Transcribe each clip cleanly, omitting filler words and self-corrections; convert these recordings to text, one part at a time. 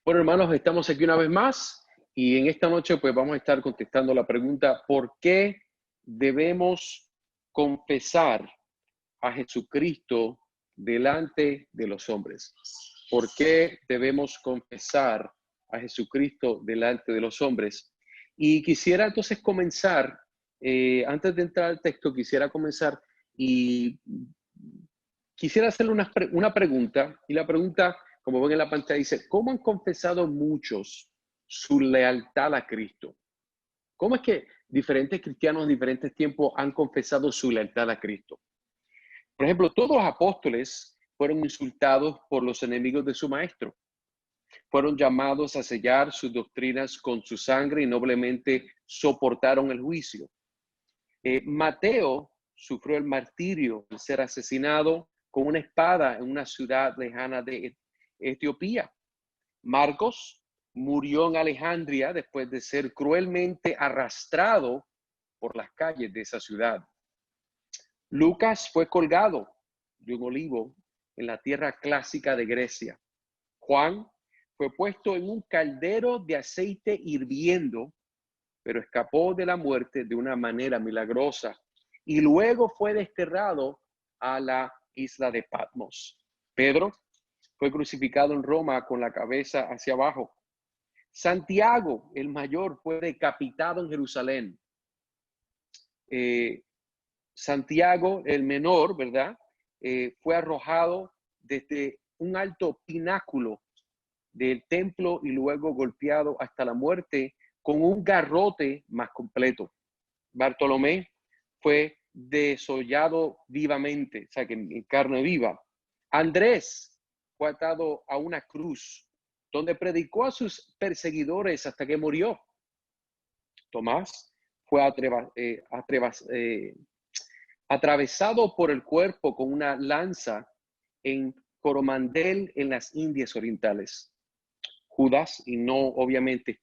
Bueno, hermanos, estamos aquí una vez más y en esta noche pues vamos a estar contestando la pregunta: ¿por qué debemos confesar a Jesucristo delante de los hombres? ¿Por qué debemos confesar a Jesucristo delante de los hombres? Y quisiera entonces comenzar, antes de entrar al texto, quisiera comenzar y quisiera hacerle una pregunta, y la pregunta, como ven en la pantalla, dice: ¿cómo han confesado muchos su lealtad a Cristo? ¿Cómo es que diferentes cristianos en diferentes tiempos han confesado su lealtad a Cristo? Por ejemplo, todos los apóstoles fueron insultados por los enemigos de su maestro. Fueron llamados a sellar sus doctrinas con su sangre y noblemente soportaron el juicio. Mateo sufrió el martirio al ser asesinado con una espada en una ciudad lejana de Etiopía. Marcos murió en Alejandría después de ser cruelmente arrastrado por las calles de esa ciudad. Lucas fue colgado de un olivo en la tierra clásica de Grecia. Juan fue puesto en un caldero de aceite hirviendo, pero escapó de la muerte de una manera milagrosa y luego fue desterrado a la isla de Patmos. Pedro fue crucificado en Roma con la cabeza hacia abajo. Santiago, el mayor, fue decapitado en Jerusalén. Santiago, el menor, ¿verdad? Fue arrojado desde un alto pináculo del templo y luego golpeado hasta la muerte con un garrote más completo. Bartolomé fue desollado vivamente, o sea, que en carne viva. Andrés fue atado a una cruz, donde predicó a sus perseguidores hasta que murió. Tomás fue atravesado por el cuerpo con una lanza en Coromandel, en las Indias Orientales. Judas, y no obviamente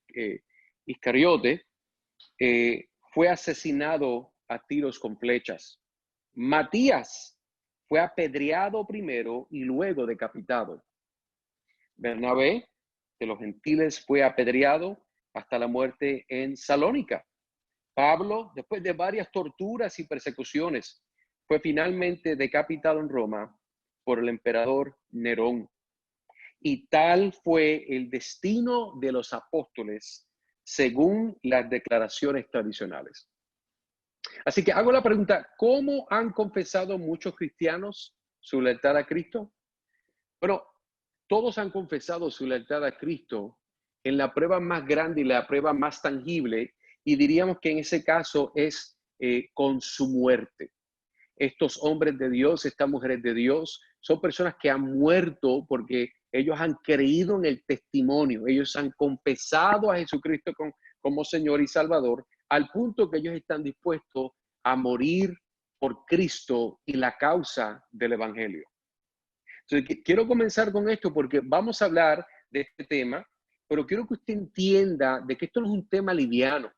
Iscariote, fue asesinado a tiros con flechas. Matías fue apedreado primero y luego decapitado. Bernabé, de los gentiles, fue apedreado hasta la muerte en Salónica. Pablo, después de varias torturas y persecuciones, fue finalmente decapitado en Roma por el emperador Nerón. Y tal fue el destino de los apóstoles según las declaraciones tradicionales. Así que hago la pregunta: ¿cómo han confesado muchos cristianos su lealtad a Cristo? Bueno, todos han confesado su lealtad a Cristo en la prueba más grande y la prueba más tangible, y diríamos que en ese caso es con su muerte. Estos hombres de Dios, estas mujeres de Dios, son personas que han muerto porque ellos han creído en el testimonio, ellos han confesado a Jesucristo como Señor y Salvador, al punto que ellos están dispuestos a morir por Cristo y la causa del Evangelio. Entonces, quiero comenzar con esto porque vamos a hablar de este tema, pero quiero que usted entienda de que esto no es un tema liviano.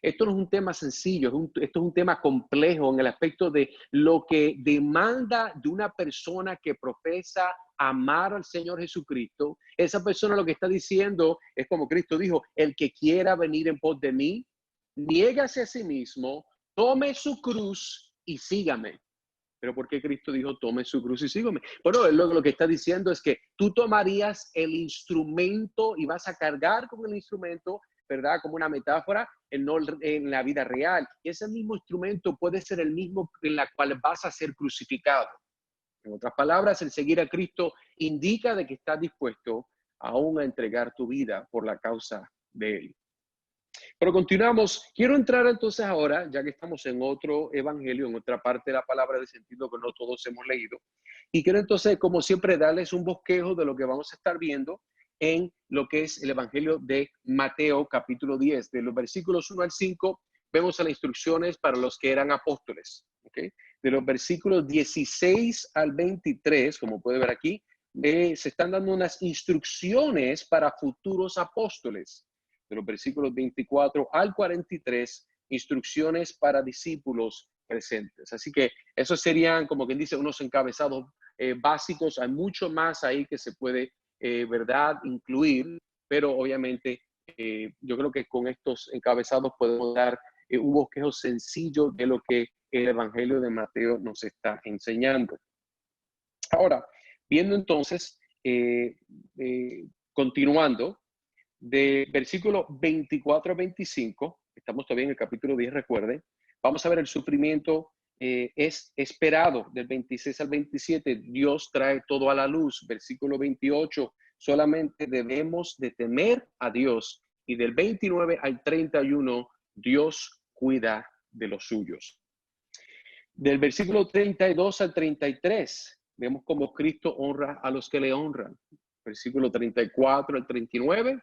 Esto no es un tema sencillo, esto es un tema complejo en el aspecto de lo que demanda de una persona que profesa amar al Señor Jesucristo. Esa persona lo que está diciendo es, como Cristo dijo: el que quiera venir en pos de mí, niégase a sí mismo, tome su cruz y sígame. Pero ¿por qué Cristo dijo tome su cruz y sígame? Bueno, él lo que está diciendo es que tú tomarías el instrumento y vas a cargar con el instrumento, ¿verdad? Como una metáfora, en la vida real. Y ese mismo instrumento puede ser el mismo en la cual vas a ser crucificado. En otras palabras, el seguir a Cristo indica de que estás dispuesto aún a entregar tu vida por la causa de Él. Pero continuamos. Quiero entrar entonces ahora, ya que estamos en otro evangelio, en otra parte de la palabra, de sentido que no todos hemos leído. Y quiero entonces, como siempre, darles un bosquejo de lo que vamos a estar viendo en lo que es el evangelio de Mateo, capítulo 10. De los versículos 1 al 5, vemos las instrucciones para los que eran apóstoles. ¿Okay? De los versículos 16 al 23, como puede ver aquí, se están dando unas instrucciones para futuros apóstoles. De los versículos 24 al 43, instrucciones para discípulos presentes. Así que esos serían, como quien dice, unos encabezados básicos. Hay mucho más ahí que se puede, ¿verdad?, incluir. pero obviamente yo creo que con estos encabezados podemos dar un bosquejo sencillo de lo que el Evangelio de Mateo nos está enseñando. Ahora, viendo entonces, continuando, de versículo 24 a 25, estamos todavía en el capítulo 10, recuerden, vamos a ver el sufrimiento es esperado del 26 al 27. Dios trae todo a la luz. Versículo 28, solamente debemos de temer a Dios. Y del 29 al 31, Dios cuida de los suyos. Del versículo 32 al 33, vemos cómo Cristo honra a los que le honran. Versículo 34 al 39,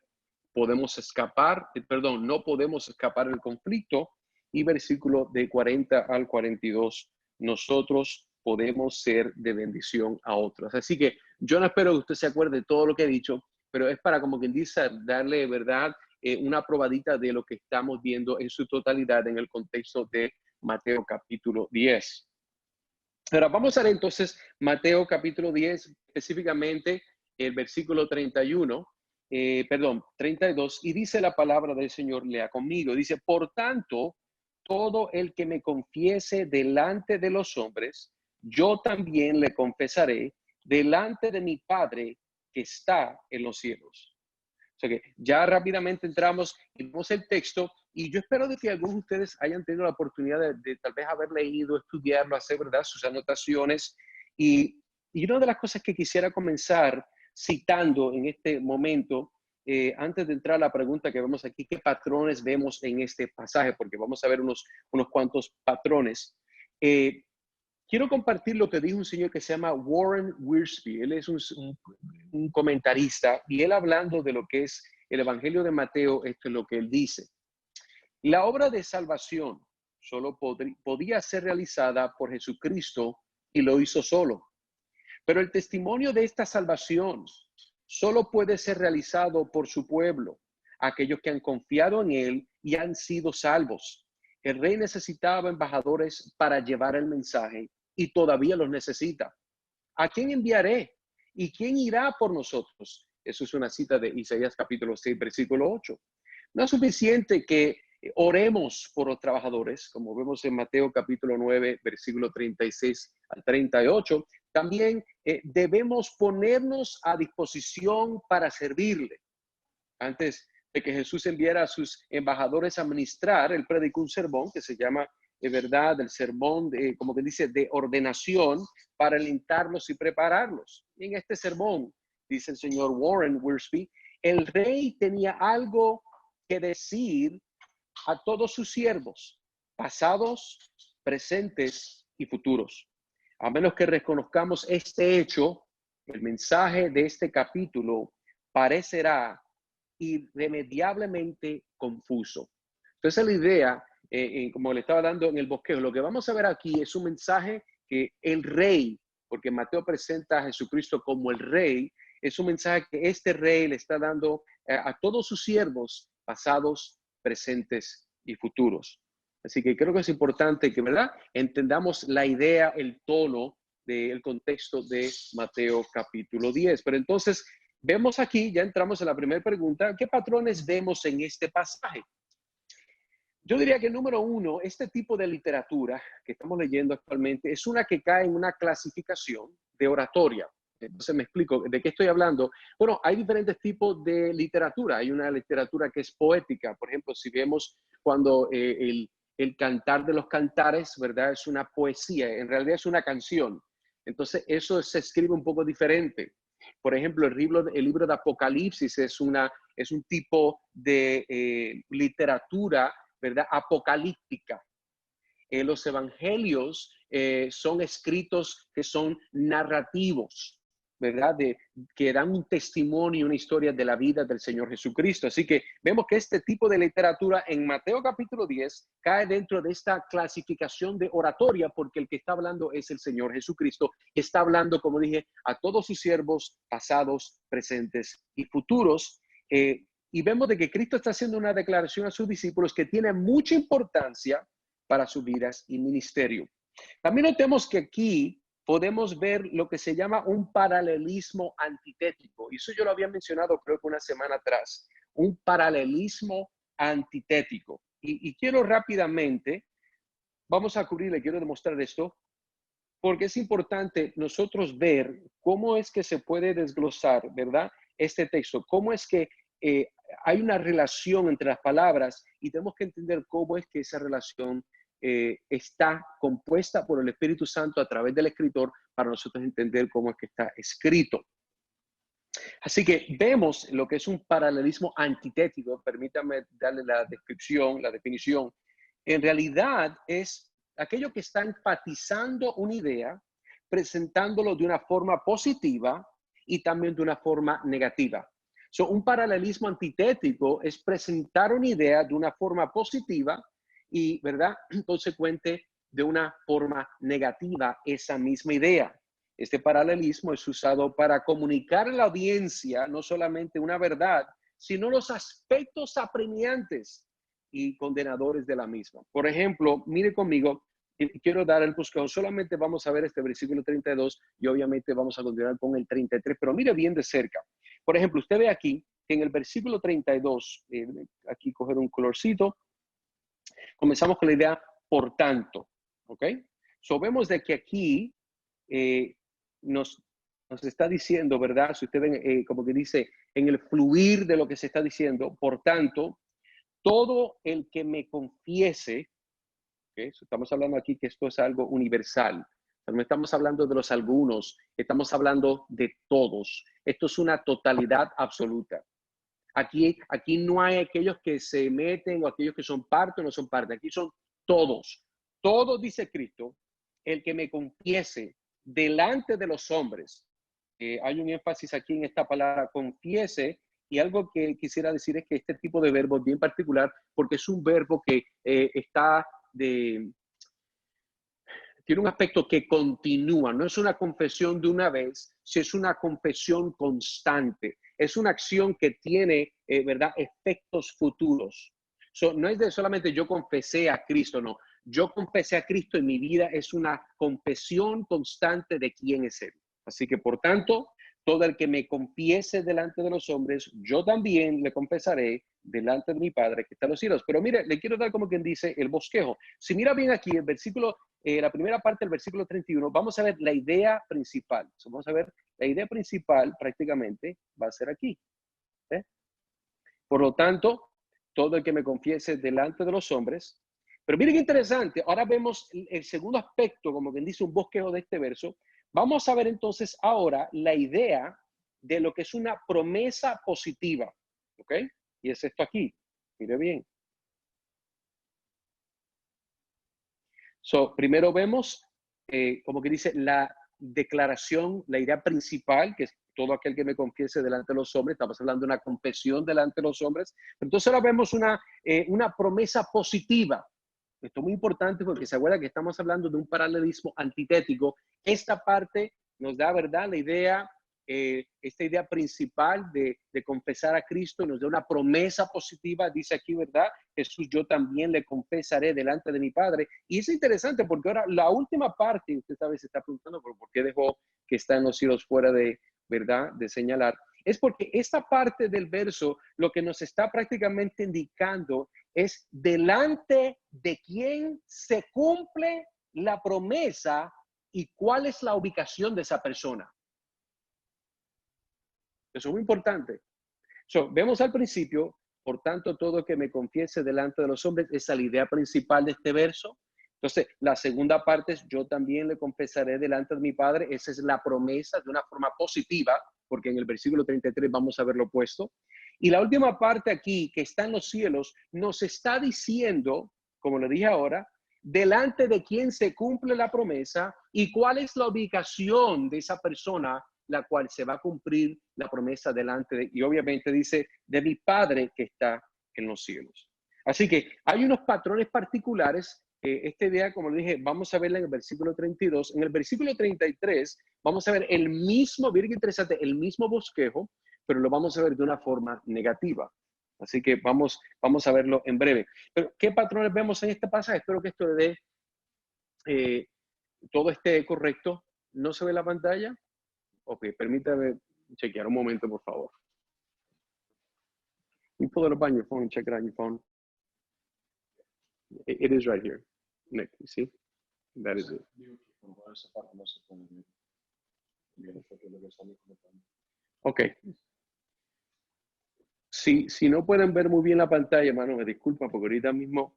podemos escapar, perdón, no podemos escapar del conflicto. Y versículo de 40 al 42, nosotros podemos ser de bendición a otros. Así que yo no espero que usted se acuerde de todo lo que he dicho, pero es para, como quien dice, darle, ¿verdad?, una probadita de lo que estamos viendo en su totalidad en el contexto de Mateo capítulo 10. Ahora vamos a ver entonces Mateo capítulo 10, específicamente el versículo 31, 32, y dice la palabra del Señor, lea conmigo, dice, por tanto, todo el que me confiese delante de los hombres, yo también le confesaré delante de mi Padre que está en los cielos. O sea que ya rápidamente entramos y vemos el texto, y yo espero de que algunos de ustedes hayan tenido la oportunidad de tal vez haber leído, estudiarlo, hacer, ¿verdad?, sus anotaciones. Y una de las cosas que quisiera comenzar citando en este momento, antes de entrar a la pregunta que vemos aquí, ¿qué patrones vemos en este pasaje? Porque vamos a ver unos cuantos patrones. Quiero compartir lo que dijo un señor que se llama Warren Wiersbe. Él es un comentarista, y él, hablando de lo que es el Evangelio de Mateo, esto es lo que él dice. La obra de salvación solo podía ser realizada por Jesucristo, y lo hizo solo. Pero el testimonio de esta salvación solo puede ser realizado por su pueblo, aquellos que han confiado en él y han sido salvos. El rey necesitaba embajadores para llevar el mensaje, y todavía los necesita. ¿A quién enviaré? ¿Y quién irá por nosotros? Eso es una cita de Isaías capítulo 6, versículo 8. No es suficiente que oremos por los trabajadores, como vemos en Mateo capítulo 9, versículo 36 al 38. También debemos ponernos a disposición para servirle. Antes de que Jesús enviara a sus embajadores a ministrar, él predicó un sermón que se llama, verdad, el sermón, como que dice, de ordenación, para alentarlos y prepararlos. Y en este sermón, dice el señor Warren Wiersbe, el rey tenía algo que decir a todos sus siervos, pasados, presentes y futuros. A menos que reconozcamos este hecho, el mensaje de este capítulo parecerá irremediablemente confuso. Entonces la idea, como le estaba dando en el bosquejo, lo que vamos a ver aquí es un mensaje que el rey, porque Mateo presenta a Jesucristo como el rey, es un mensaje que este rey le está dando a todos sus siervos, pasados, presentes y futuros. Así que creo que es importante que, ¿verdad?, entendamos la idea, el tono del contexto de Mateo capítulo 10. Pero entonces, vemos aquí, ya entramos en la primera pregunta, ¿qué patrones vemos en este pasaje? Yo diría que número uno, este tipo de literatura que estamos leyendo actualmente es una que cae en una clasificación de oratoria. Entonces me explico, ¿de qué estoy hablando? Bueno, hay diferentes tipos de literatura. Hay una literatura que es poética. Por ejemplo, si vemos cuando el cantar de los cantares, ¿verdad?, es una poesía, en realidad es una canción. Entonces eso se escribe un poco diferente. Por ejemplo, el libro de Apocalipsis es un tipo de literatura, ¿verdad?, apocalíptica. Los evangelios son escritos que son narrativos, ¿verdad?, que dan un testimonio, una historia de la vida del Señor Jesucristo. Así que vemos que este tipo de literatura en Mateo capítulo 10 cae dentro de esta clasificación de oratoria, porque el que está hablando es el Señor Jesucristo, que está hablando, como dije, a todos sus siervos pasados, presentes y futuros. Y vemos de que Cristo está haciendo una declaración a sus discípulos que tiene mucha importancia para sus vidas y ministerio. También notemos que aquí podemos ver lo que se llama un paralelismo antitético. Y eso yo lo había mencionado creo que una semana atrás. Un paralelismo antitético. Y quiero rápidamente, vamos a cubrir, le quiero demostrar esto, porque es importante nosotros ver cómo es que se puede desglosar, ¿verdad? Este texto, cómo es que eh, hay una relación entre las palabras y tenemos que entender cómo es que esa relación está compuesta por el Espíritu Santo a través del escritor para nosotros entender cómo es que está escrito. Así que vemos lo que es un paralelismo antitético, permítame darle la descripción, la definición. En realidad es aquello que está enfatizando una idea, presentándolo de una forma positiva y también de una forma negativa. Un paralelismo antitético es presentar una idea de una forma positiva y, ¿verdad?, consecuente de una forma negativa esa misma idea. Este paralelismo es usado para comunicar a la audiencia no solamente una verdad, sino los aspectos apremiantes y condenadores de la misma. Por ejemplo, mire conmigo, quiero dar el buscado, solamente vamos a ver este versículo 32 y obviamente vamos a continuar con el 33, pero mire bien de cerca. Por ejemplo, usted ve aquí que en el versículo 32, aquí coger un colorcito, comenzamos con la idea por tanto, ¿ok? Vemos de que aquí nos está diciendo, ¿verdad? Si usted ven, como que dice, en el fluir de lo que se está diciendo, por tanto, todo el que me confiese, ¿okay? Estamos hablando aquí que esto es algo universal, no estamos hablando de los algunos, estamos hablando de todos. Esto es una totalidad absoluta. Aquí no hay aquellos que se meten o aquellos que son parte o no son parte. Aquí son todos. Todos, dice Cristo, el que me confiese delante de los hombres. Hay un énfasis aquí en esta palabra confiese, y algo que quisiera decir es que este tipo de verbo es bien particular porque es un verbo que tiene un aspecto que continúa, no es una confesión de una vez, sino es una confesión constante. Es una acción que tiene, ¿verdad?, efectos futuros. No es de solamente yo confesé a Cristo, no. Yo confesé a Cristo en mi vida, es una confesión constante de quién es Él. Así que, por tanto, todo el que me confiese delante de los hombres, yo también le confesaré delante de mi Padre que está en los cielos. Pero mire, le quiero dar como quien dice el bosquejo. Si mira bien aquí, el versículo, la primera parte del versículo 31, vamos a ver la idea principal. Vamos a ver la idea principal prácticamente va a ser aquí. Por lo tanto, todo el que me confiese delante de los hombres. Pero miren qué interesante, ahora vemos el segundo aspecto, como quien dice un bosquejo de este verso. Vamos a ver entonces ahora la idea de lo que es una promesa positiva, ¿ok? Y es esto aquí, mire bien. Primero vemos, como que dice, la declaración, la idea principal, que es todo aquel que me confiese delante de los hombres. Estamos hablando de una confesión delante de los hombres. Entonces ahora vemos una promesa positiva. Esto es muy importante porque se acuerda que estamos hablando de un paralelismo antitético. Esta parte nos da, ¿verdad?, la idea, esta idea principal de confesar a Cristo, nos da una promesa positiva. Dice aquí, ¿verdad? Jesús, yo también le confesaré delante de mi Padre. Y es interesante porque ahora la última parte, usted tal vez se está preguntando por qué dejó que está en los cielos fuera de, ¿verdad?, de señalar. Es porque esta parte del verso lo que nos está prácticamente indicando es delante de quién se cumple la promesa y cuál es la ubicación de esa persona. Eso es muy importante. Vemos al principio, por tanto, todo que me confiese delante de los hombres, esa es la idea principal de este verso. Entonces, la segunda parte es, yo también le confesaré delante de mi Padre. Esa es la promesa de una forma positiva, porque en el versículo 33 vamos a ver lo opuesto. Y la última parte aquí, que está en los cielos, nos está diciendo, como le dije ahora, delante de quién se cumple la promesa y cuál es la ubicación de esa persona la cual se va a cumplir la promesa delante de, y obviamente dice, de mi Padre que está en los cielos. Así que hay unos patrones particulares. Esta idea, como le dije, vamos a verla en el versículo 32. En el versículo 33 vamos a ver el mismo, miren qué interesante, el mismo bosquejo, pero lo vamos a ver de una forma negativa. Así que vamos a verlo en breve. Pero, ¿qué patrones vemos en este pasaje? Espero que esto le dé todo esté correcto. ¿No se ve la pantalla? Ok, permítame chequear un momento, por favor. You pull it up on your phone and check it on your phone. It is right here. Nick, you see? That is it. Ok. Si no pueden ver muy bien la pantalla, hermano, me disculpa porque ahorita mismo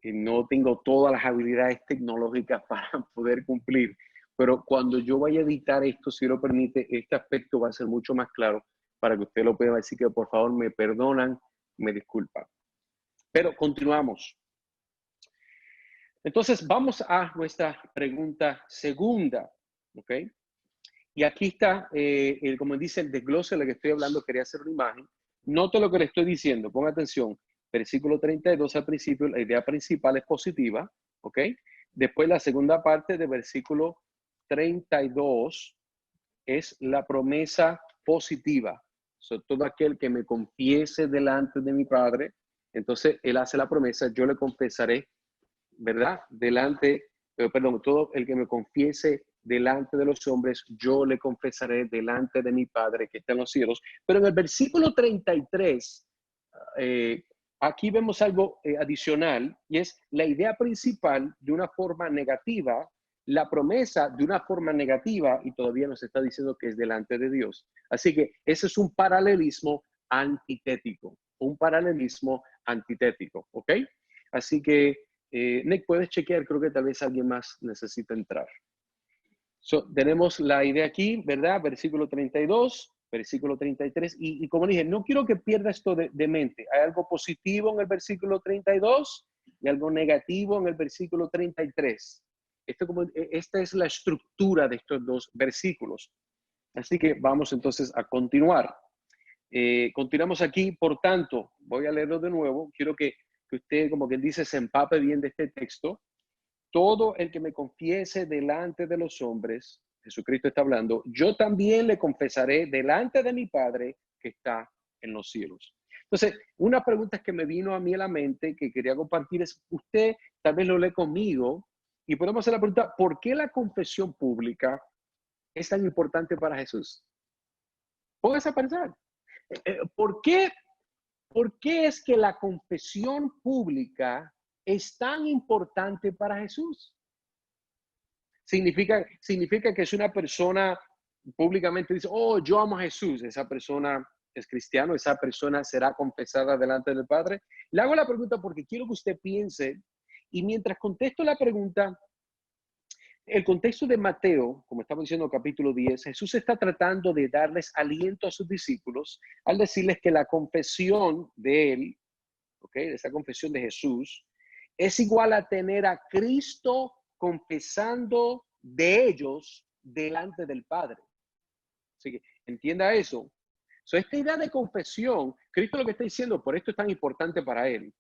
no tengo todas las habilidades tecnológicas para poder cumplir. Pero cuando yo vaya a editar esto, si lo permite, este aspecto va a ser mucho más claro para que usted lo pueda decir, que por favor me perdonan, me disculpan. Pero continuamos. Entonces vamos a nuestra pregunta segunda, ¿ok? Y aquí está, como dice el desglose de lo que estoy hablando, quería hacer una imagen. Note lo que le estoy diciendo, ponga atención. Versículo 32 al principio, la idea principal es positiva, ¿ok? Después la segunda parte del versículo 32 es la promesa positiva. Todo aquel que me confiese delante de mi Padre, entonces él hace la promesa, yo le confesaré, ¿verdad? Todo el que me confiese delante de los hombres, yo le confesaré delante de mi Padre que está en los cielos. Pero en el versículo 33, aquí vemos algo adicional, y es la idea principal de una forma negativa, la promesa de una forma negativa, y todavía nos está diciendo que es delante de Dios. Así que ese es un paralelismo antitético, ¿ok? Así que, Nick, puedes chequear, creo que tal vez alguien más necesita entrar. Tenemos la idea aquí, ¿verdad? Versículo 32, versículo 33, y como dije, no quiero que pierda esto de mente. Hay algo positivo en el versículo 32 y algo negativo en el versículo 33. Esta es la estructura de estos dos versículos. Así que vamos entonces a continuar. Continuamos aquí, por tanto, voy a leerlo de nuevo. Quiero que usted, como quien dice, se empape bien de este texto. Todo el que me confiese delante de los hombres, Jesucristo está hablando, yo también le confesaré delante de mi Padre que está en los cielos. Entonces, una pregunta que me vino a mí a la mente, que quería compartir, es, usted tal vez lo lee conmigo, y podemos hacer la pregunta, ¿por qué la confesión pública es tan importante para Jesús? Póngase a pensar. ¿Por qué es que la confesión pública es tan importante para Jesús? Significa que es una persona públicamente dice, oh, yo amo a Jesús, esa persona es cristiano, esa persona será confesada delante del Padre. Le hago la pregunta porque quiero que usted piense, y mientras contesto la pregunta, el contexto de Mateo, como estamos diciendo capítulo 10, Jesús está tratando de darles aliento a sus discípulos al decirles que la confesión de él, ¿ok? Esa confesión de Jesús, es igual a tener a Cristo confesando de ellos delante del Padre. Así que entienda eso. Esta idea de confesión, Cristo lo que está diciendo, por esto es tan importante para él.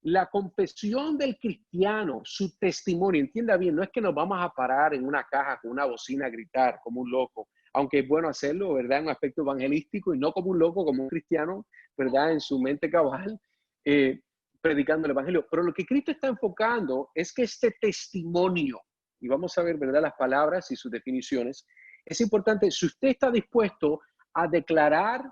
La confesión del cristiano, su testimonio, entienda bien, no es que nos vamos a parar en una caja con una bocina a gritar como un loco, aunque es bueno hacerlo, ¿verdad? En un aspecto evangelístico y no como un loco, como un cristiano, ¿verdad? En su mente cabal, predicando el evangelio. Pero lo que Cristo está enfocando es que este testimonio, y vamos a ver, ¿verdad? Las palabras y sus definiciones, es importante, si usted está dispuesto a declarar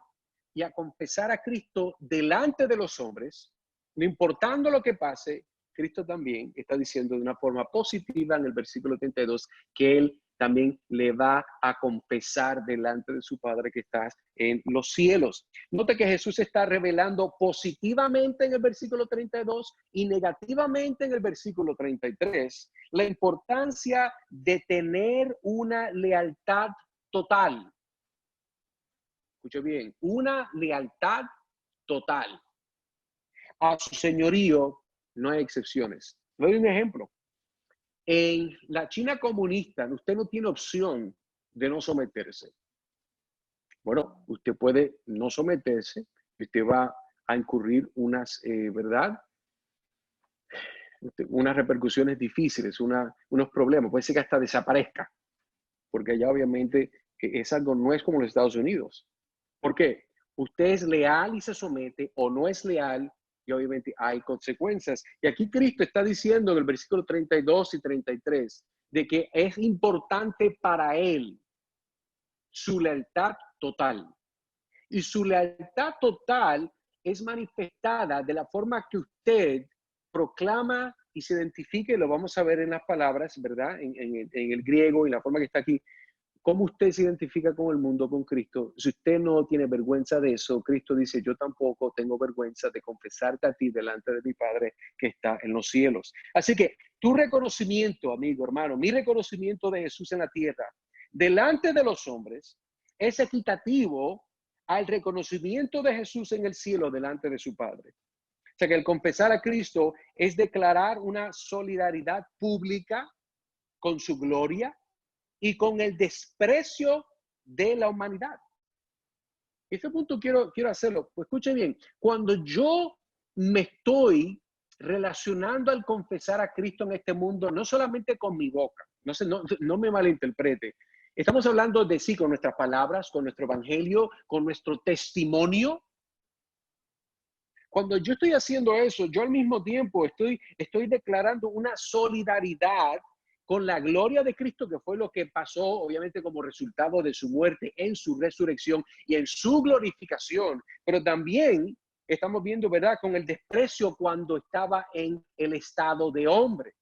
y a confesar a Cristo delante de los hombres, no importando lo que pase, Cristo también está diciendo de una forma positiva en el versículo 32 que Él también le va a confesar delante de su Padre que está en los cielos. Note que Jesús está revelando positivamente en el versículo 32 y negativamente en el versículo 33 la importancia de tener una lealtad total. Escuche bien, una lealtad total. A su señorío no hay excepciones. Le doy un ejemplo. En la China comunista, usted no tiene opción de no someterse. Bueno, usted puede no someterse, usted va a incurrir unas, ¿verdad? Unas repercusiones difíciles, unos problemas. Puede ser que hasta desaparezca, porque allá obviamente es algo, no es como los Estados Unidos. ¿Por qué? Usted es leal y se somete, o no es leal y obviamente hay consecuencias. Y aquí Cristo está diciendo en el versículo 32 y 33 de que es importante para él su lealtad total. Y su lealtad total es manifestada de la forma que usted proclama y se identifique, lo vamos a ver en las palabras, ¿verdad? En el griego y la forma que está aquí. ¿Cómo usted se identifica con el mundo, con Cristo? Si usted no tiene vergüenza de eso, Cristo dice, yo tampoco tengo vergüenza de confesarte a ti delante de mi Padre que está en los cielos. Así que tu reconocimiento, amigo, hermano, mi reconocimiento de Jesús en la tierra, delante de los hombres, es equitativo al reconocimiento de Jesús en el cielo delante de su Padre. O sea que el confesar a Cristo es declarar una solidaridad pública con su gloria y con el desprecio de la humanidad. Este punto quiero hacerlo. Pues escuche bien, cuando yo me estoy relacionando al confesar a Cristo en este mundo, no solamente con mi boca, no me malinterprete, estamos hablando de sí, con nuestras palabras, con nuestro evangelio, con nuestro testimonio. Cuando yo estoy haciendo eso, yo al mismo tiempo estoy declarando una solidaridad con la gloria de Cristo, que fue lo que pasó, obviamente, como resultado de su muerte, en su resurrección y en su glorificación. Pero también estamos viendo, ¿verdad?, con el desprecio cuando estaba en el estado de hombre.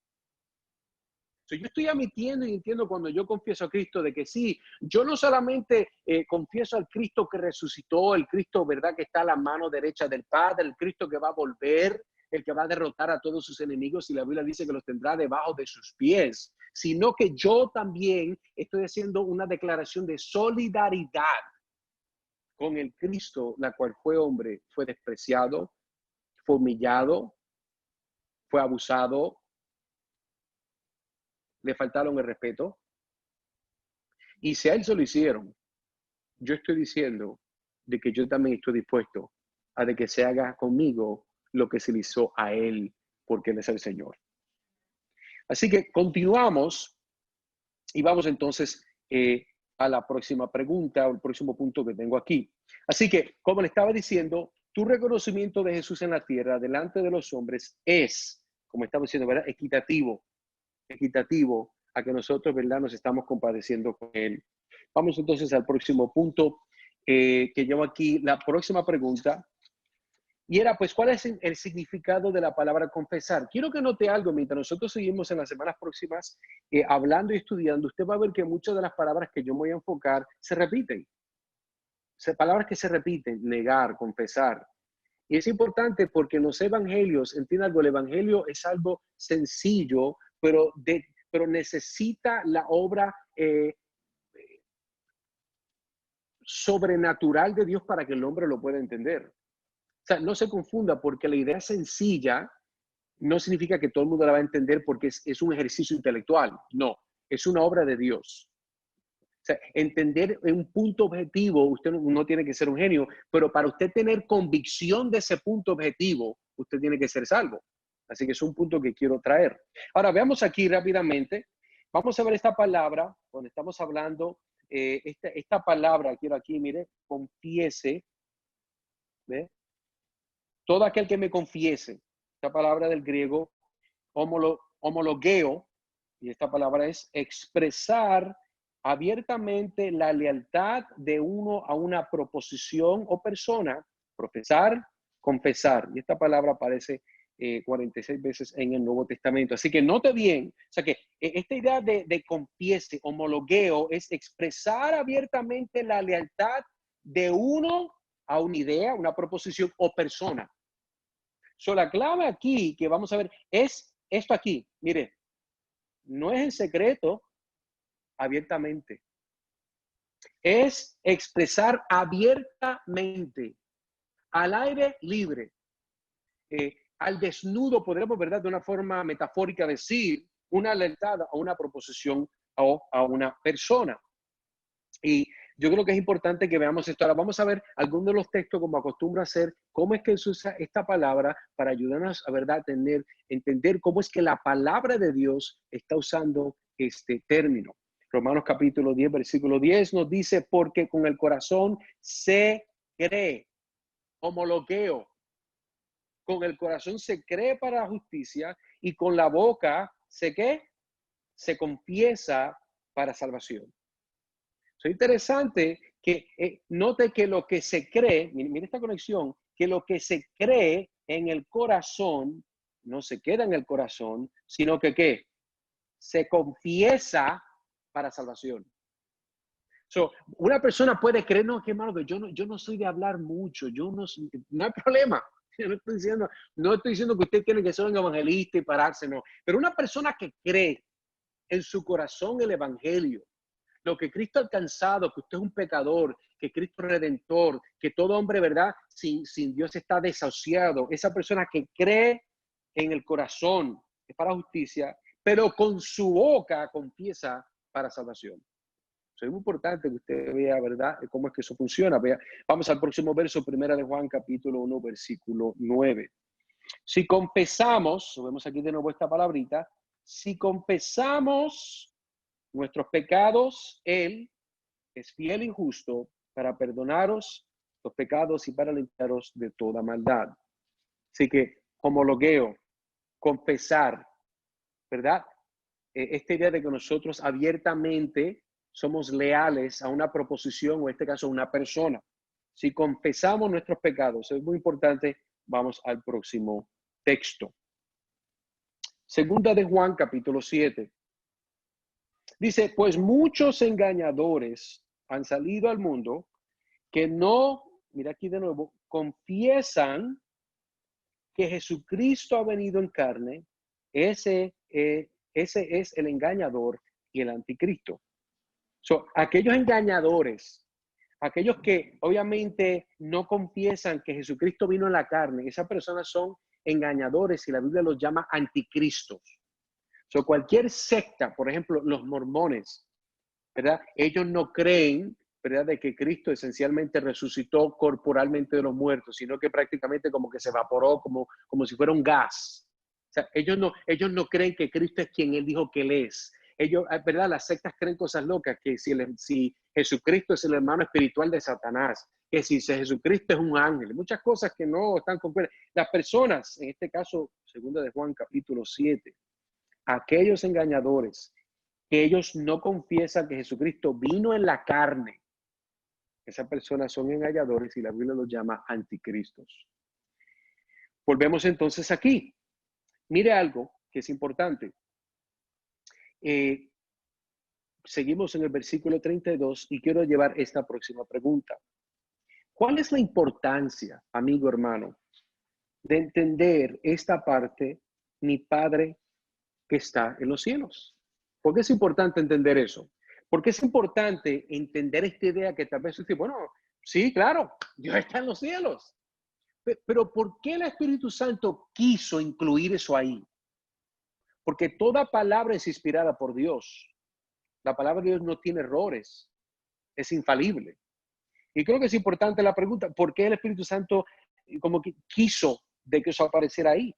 Yo estoy admitiendo y entiendo cuando yo confieso a Cristo de que sí, yo no solamente confieso al Cristo que resucitó, el Cristo, ¿verdad?, que está a la mano derecha del Padre, el Cristo que va a volver, el que va a derrotar a todos sus enemigos y la Biblia dice que los tendrá debajo de sus pies, sino que yo también estoy haciendo una declaración de solidaridad con el Cristo, la cual fue hombre, fue despreciado, fue humillado, fue abusado, le faltaron el respeto. Y si a él se lo hicieron, yo estoy diciendo de que yo también estoy dispuesto a de que se haga conmigo lo que se le hizo a él, porque él es el Señor. Así que continuamos y vamos entonces a la próxima pregunta o el próximo punto que tengo aquí. Así que, como le estaba diciendo, tu reconocimiento de Jesús en la tierra delante de los hombres es, como estaba diciendo, ¿verdad?, equitativo a que nosotros, ¿verdad?, nos estamos compadeciendo con él. Vamos entonces al próximo punto que llevo aquí, la próxima pregunta. Y era, pues, ¿cuál es el significado de la palabra confesar? Quiero que note algo, mientras nosotros seguimos en las semanas próximas hablando y estudiando, usted va a ver que muchas de las palabras que yo me voy a enfocar se repiten. Palabras que se repiten, negar, confesar. Y es importante porque en los evangelios, entienda algo, el evangelio es algo sencillo, pero necesita la obra sobrenatural de Dios para que el hombre lo pueda entender. O sea, no se confunda porque la idea sencilla no significa que todo el mundo la va a entender porque es un ejercicio intelectual. No, es una obra de Dios. O sea, entender en un punto objetivo, usted no tiene que ser un genio, pero para usted tener convicción de ese punto objetivo, usted tiene que ser salvo. Así que es un punto que quiero traer. Ahora, veamos aquí rápidamente. Vamos a ver esta palabra, cuando estamos hablando, esta palabra, quiero aquí, mire, confiese. ¿Ve? Todo aquel que me confiese. Esta palabra del griego, homologueo, y esta palabra es expresar abiertamente la lealtad de uno a una proposición o persona, profesar, confesar. Y esta palabra aparece 46 veces en el Nuevo Testamento. Así que note bien, o sea que esta idea de confiese, homologueo, es expresar abiertamente la lealtad de uno a una idea, una proposición o persona. La clave aquí que vamos a ver es esto aquí. Mire, no es en secreto, abiertamente. Es expresar abiertamente, al aire libre, al desnudo, podremos, ¿verdad?, de una forma metafórica decir, una lealtad a una proposición o a una persona. Y yo creo que es importante que veamos esto. Ahora vamos a ver algunos de los textos, como acostumbra hacer, cómo es que se usa esta palabra para ayudarnos a, ¿verdad?, entender cómo es que la palabra de Dios está usando este término. Romanos capítulo 10, versículo 10 nos dice, porque con el corazón se cree, homologueo, con el corazón se cree para la justicia y con la boca se ¿qué? Se confiesa para salvación. Es interesante que note que lo que se cree, mire esta conexión, que lo que se cree en el corazón no se queda en el corazón, sino que ¿qué? Se confiesa para salvación. So, una persona puede creer, no, qué malo, que yo no soy de hablar mucho, no hay problema. Yo no estoy diciendo que usted tiene que ser un evangelista y pararse, no. Pero una persona que cree en su corazón el evangelio, lo que Cristo ha alcanzado, que usted es un pecador, que Cristo es redentor, que todo hombre, ¿verdad? Sin Dios está desahuciado. Esa persona que cree en el corazón es para justicia, pero con su boca confiesa para salvación. Es muy importante que usted vea, ¿verdad?, cómo es que eso funciona. Vamos al próximo verso, 1 de Juan, capítulo 1, versículo 9. Si confesamos, vemos aquí de nuevo esta palabrita, si confesamos nuestros pecados, Él es fiel y justo para perdonaros los pecados y para limpiaros de toda maldad. Así que, homologueo, confesar, ¿verdad? Esta idea de que nosotros abiertamente somos leales a una proposición o en este caso a una persona. Si confesamos nuestros pecados, es muy importante, vamos al próximo texto. Segunda de Juan, capítulo 7. Dice, pues muchos engañadores han salido al mundo que no, mira aquí de nuevo, confiesan que Jesucristo ha venido en carne. Ese es el engañador y el anticristo. Aquellos engañadores, aquellos que obviamente no confiesan que Jesucristo vino en la carne, esas personas son engañadores y la Biblia los llama anticristos. Cualquier secta, por ejemplo, los mormones, ¿verdad? Ellos no creen, ¿verdad?, de que Cristo esencialmente resucitó corporalmente de los muertos, sino que prácticamente como que se evaporó, como si fuera un gas. O sea, ellos no creen que Cristo es quien Él dijo que Él es. Ellos, ¿verdad? Las sectas creen cosas locas, que si Jesucristo es el hermano espiritual de Satanás, que si Jesucristo es un ángel, muchas cosas que no están completas. Las personas, en este caso, segunda de Juan, capítulo 7, aquellos engañadores, que ellos no confiesan que Jesucristo vino en la carne, esas personas son engañadores y la Biblia los llama anticristos. Volvemos entonces aquí. Mire algo que es importante. Seguimos en el versículo 32 y quiero llevar esta próxima pregunta. ¿Cuál es la importancia, amigo hermano, de entender esta parte, mi Padre que está en los cielos? ¿Por qué es importante entender eso? Porque es importante entender esta idea que tal vez usted, bueno, sí, claro, Dios está en los cielos. Pero ¿por qué el Espíritu Santo quiso incluir eso ahí? Porque toda palabra es inspirada por Dios. La palabra de Dios no tiene errores, es infalible. Y creo que es importante la pregunta, ¿por qué el Espíritu Santo como que quiso de que eso apareciera ahí?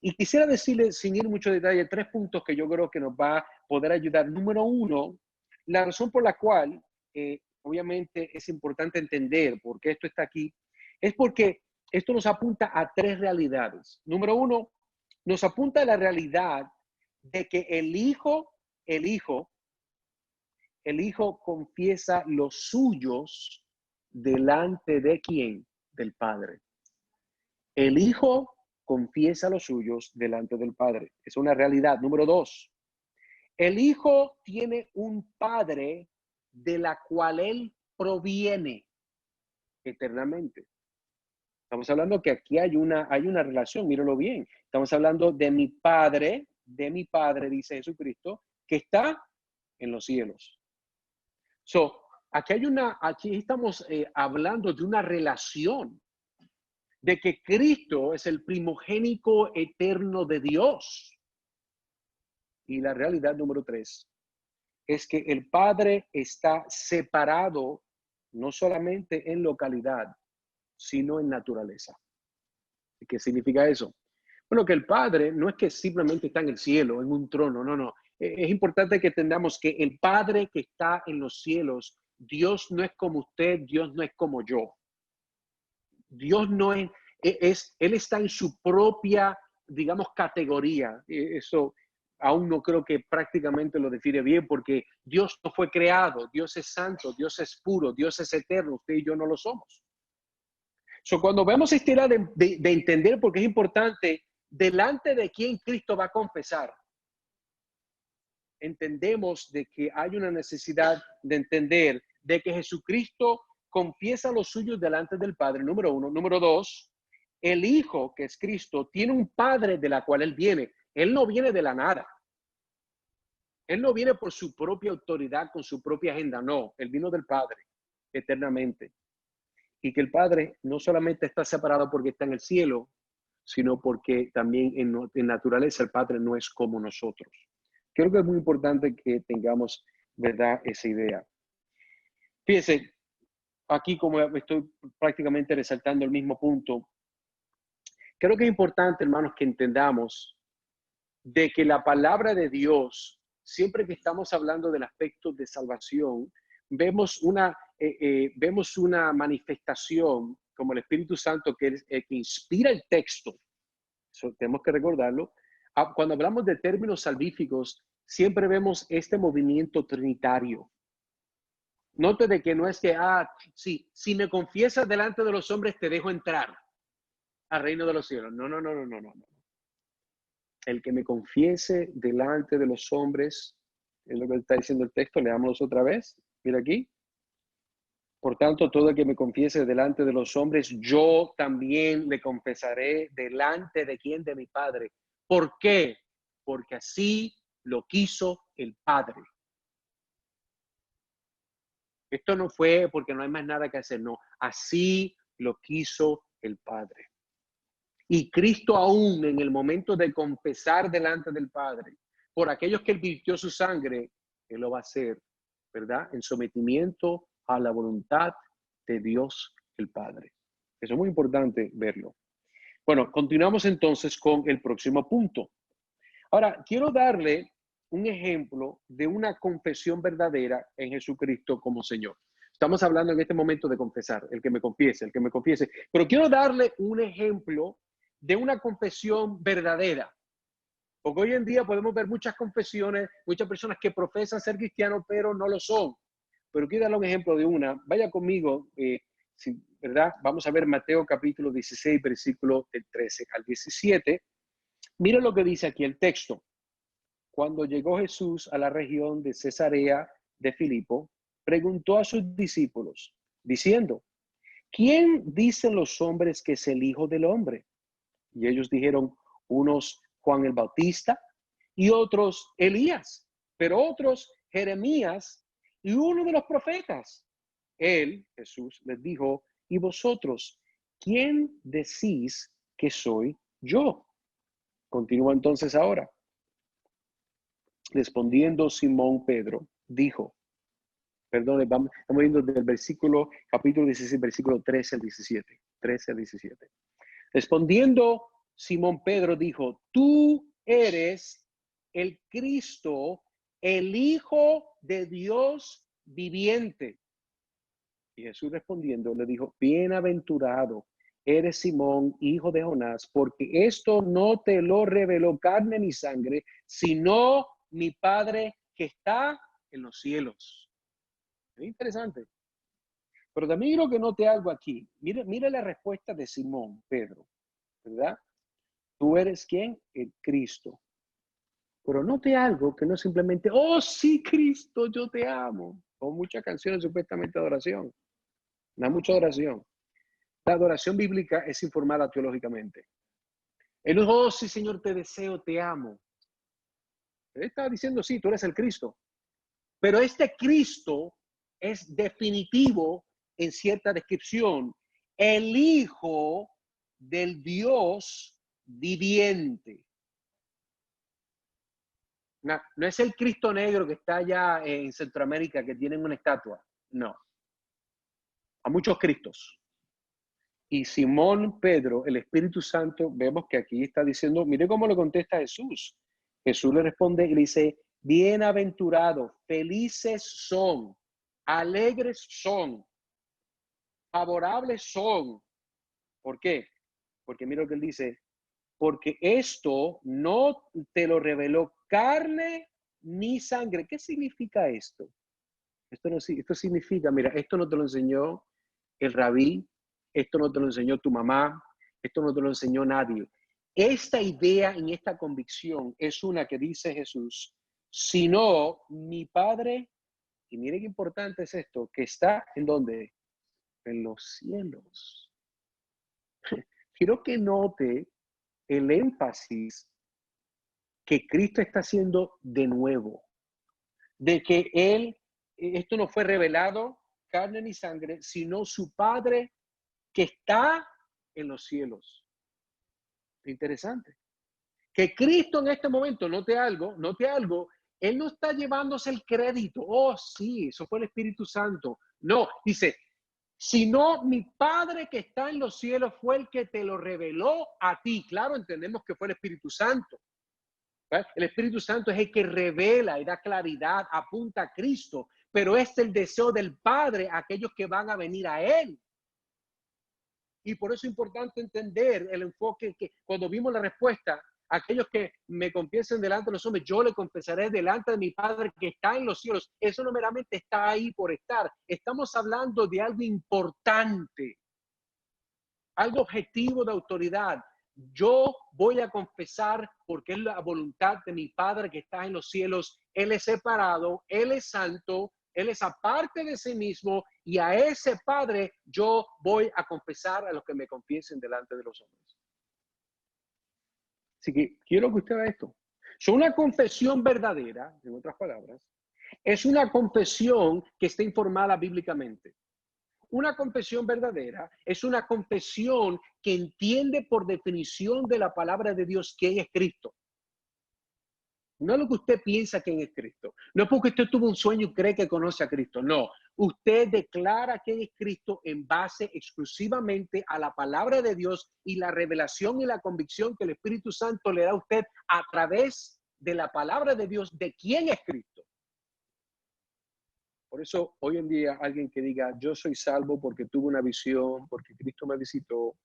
Y quisiera decirle, sin ir mucho detalle, 3 puntos que yo creo que nos va a poder ayudar. Número 1, la razón por la cual obviamente es importante entender por qué esto está aquí, es porque esto nos apunta a 3 realidades. Número 1, nos apunta a la realidad de que el Hijo confiesa los suyos delante de ¿quién? Del Padre. El Hijo confiesa los suyos delante del Padre. Es una realidad. Número 2, el Hijo tiene un Padre de la cual Él proviene eternamente. Estamos hablando que aquí hay una relación, míralo bien. Estamos hablando de mi Padre, dice Jesucristo, que está en los cielos. Aquí estamos hablando de una relación, de que Cristo es el primogénito eterno de Dios. Y la realidad número 3 es que el Padre está separado no solamente en localidad, sino en naturaleza. ¿Qué significa eso? Bueno, que el Padre no es que simplemente está en el cielo, en un trono, no. Es importante que entendamos que el Padre que está en los cielos, Dios no es como usted, Dios no es como yo. Dios no es, Él está en su propia, digamos, categoría. Eso aún no creo que prácticamente lo define bien, porque Dios no fue creado, Dios es santo, Dios es puro, Dios es eterno, usted y yo no lo somos. Cuando vemos esta idea de entender, porque es importante, delante de quién Cristo va a confesar, entendemos de que hay una necesidad de entender de que Jesucristo confiesa a los suyos delante del Padre, número uno. Número dos, el Hijo, que es Cristo, tiene un Padre de la cual Él viene. Él no viene de la nada. Él no viene por su propia autoridad, con su propia agenda, no. Él vino del Padre eternamente. Y que el Padre no solamente está separado porque está en el cielo, sino porque también en naturaleza el Padre no es como nosotros. Creo que es muy importante que tengamos, ¿verdad?, esa idea. Fíjense, aquí como estoy prácticamente resaltando el mismo punto, creo que es importante, hermanos, que entendamos de que la palabra de Dios, siempre que estamos hablando del aspecto de salvación, vemos una manifestación como el Espíritu Santo que inspira el texto. Eso tenemos que recordarlo. Cuando hablamos de términos salvíficos, siempre vemos este movimiento trinitario. Note de que no es que, si me confiesas delante de los hombres, te dejo entrar al reino de los cielos. No. El que me confiese delante de los hombres, es lo que está diciendo el texto, leámoslo otra vez. Mira aquí. Por tanto, todo el que me confiese delante de los hombres, yo también le confesaré delante de quién, de mi Padre. ¿Por qué? Porque así lo quiso el Padre. Esto no fue porque no hay más nada que hacer, no. Así lo quiso el Padre. Y Cristo aún en el momento de confesar delante del Padre, por aquellos que Él virtió su sangre, Él lo va a hacer, ¿verdad? En sometimiento a la voluntad de Dios el Padre. Eso es muy importante verlo. Bueno, continuamos entonces con el próximo punto. Ahora, quiero darle un ejemplo de una confesión verdadera en Jesucristo como Señor. Estamos hablando en este momento de confesar, el que me confiese, pero quiero darle un ejemplo de una confesión verdadera. Porque hoy en día podemos ver muchas confesiones, muchas personas que profesan ser cristianos, pero no lo son. Pero quiero darle un ejemplo de una. Vaya conmigo, ¿verdad? Vamos a ver Mateo capítulo 16, versículo del 13 al 17. Mira lo que dice aquí el texto. Cuando llegó Jesús a la región de Cesarea de Filipo, preguntó a sus discípulos, diciendo, ¿quién dicen los hombres que es el Hijo del Hombre? Y ellos dijeron, unos Juan el Bautista y otros Elías, pero otros Jeremías y uno de los profetas. Él, Jesús, les dijo, ¿y vosotros quién decís que soy yo? Continúa entonces ahora. Respondiendo Simón Pedro, dijo, estamos viendo del capítulo 16, versículo 13 al 17. 13 al 17. Respondiendo Simón Pedro dijo, tú eres el Cristo, el Hijo de Dios viviente. Y Jesús respondiendo le dijo, bienaventurado eres Simón, hijo de Jonás, porque esto no te lo reveló carne ni sangre, sino mi Padre que está en los cielos. Es interesante. Pero también quiero que note algo aquí. Mira la respuesta de Simón, Pedro, ¿verdad? Tú eres ¿quién? El Cristo. Pero note algo que no es simplemente, oh sí, Cristo, yo te amo. Son muchas canciones supuestamente de adoración. No hay mucha adoración. La adoración bíblica es informada teológicamente. Él dijo, oh sí, Señor, te deseo, te amo. Él estaba diciendo, sí, tú eres el Cristo. Pero este Cristo es definitivo en cierta descripción. El Hijo del Dios viviente. No es el Cristo negro que está allá en Centroamérica que tienen una estatua. No. A muchos Cristos. Y Simón Pedro, el Espíritu Santo, vemos que aquí está diciendo, mire cómo le contesta Jesús. Jesús le responde y le dice, bienaventurados, felices son, alegres son, favorables son. ¿Por qué? Porque mira lo que él dice, porque esto no te lo reveló carne ni sangre. ¿Qué significa esto? Esto significa, mira, esto no te lo enseñó el rabí, esto no te lo enseñó tu mamá, esto no te lo enseñó nadie. Esta idea y esta convicción es una que dice Jesús, sino mi Padre, y mire qué importante es esto, que está en donde, en los cielos. Quiero que note el énfasis que Cristo está haciendo de nuevo, de que esto no fue revelado carne ni sangre, sino su Padre que está en los cielos. Interesante. Que Cristo en este momento, note algo, Él no está llevándose el crédito. Oh, sí, eso fue el Espíritu Santo. No, dice, sino mi Padre que está en los cielos fue el que te lo reveló a ti. Claro, entendemos que fue el Espíritu Santo. ¿Verdad? El Espíritu Santo es el que revela y da claridad, apunta a Cristo, pero es el deseo del Padre a aquellos que van a venir a Él. Y por eso es importante entender el enfoque que cuando vimos la respuesta, aquellos que me confiesen delante de los hombres, yo le confesaré delante de mi Padre que está en los cielos. Eso no meramente está ahí por estar. Estamos hablando de algo importante, algo objetivo de autoridad. Yo voy a confesar porque es la voluntad de mi Padre que está en los cielos. Él es separado, Él es santo, Él es aparte de sí mismo y a ese Padre yo voy a confesar a los que me confiesen delante de los hombres. Así que quiero que usted vea esto. So, una confesión verdadera, en otras palabras, es una confesión que está informada bíblicamente. Una confesión verdadera es una confesión que entiende por definición de la palabra de Dios quién es Cristo. No es lo que usted piensa quién es Cristo. No es porque usted tuvo un sueño y cree que conoce a Cristo. No. Usted declara quién es Cristo en base exclusivamente a la palabra de Dios y la revelación y la convicción que el Espíritu Santo le da a usted a través de la palabra de Dios de quién es Cristo. Por eso hoy en día alguien que diga yo soy salvo porque tuve una visión, porque Cristo me visitó,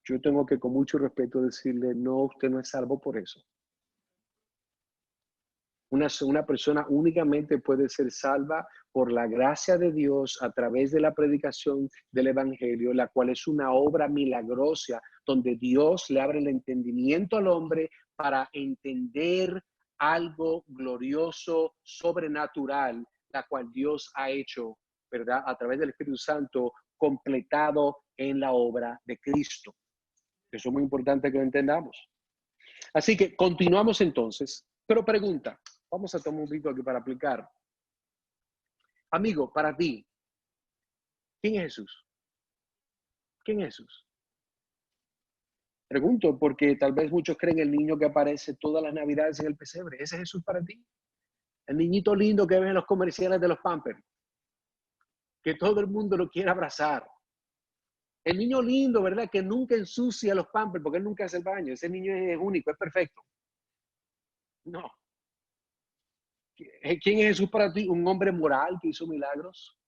yo tengo que con mucho respeto decirle no, usted no es salvo por eso. Una persona únicamente puede ser salva por la gracia de Dios a través de la predicación del Evangelio, la cual es una obra milagrosa donde Dios le abre el entendimiento al hombre para entender algo glorioso, sobrenatural, la cual Dios ha hecho, ¿verdad? A través del Espíritu Santo, completado en la obra de Cristo. Eso es muy importante que lo entendamos. Así que continuamos entonces, pero pregunta, vamos a tomar un poquito aquí para aplicar. Amigo, para ti, ¿quién es Jesús? ¿Quién es Jesús? Pregunto porque tal vez muchos creen el niño que aparece todas las navidades en el pesebre. ¿Ese es Jesús para ti? El niñito lindo que ven en los comerciales de los Pampers, que todo el mundo lo quiere abrazar. El niño lindo, ¿verdad? Que nunca ensucia los Pampers porque él nunca hace el baño. Ese niño es único, es perfecto. No. ¿Quién es Jesús para ti? Un hombre moral que hizo milagros.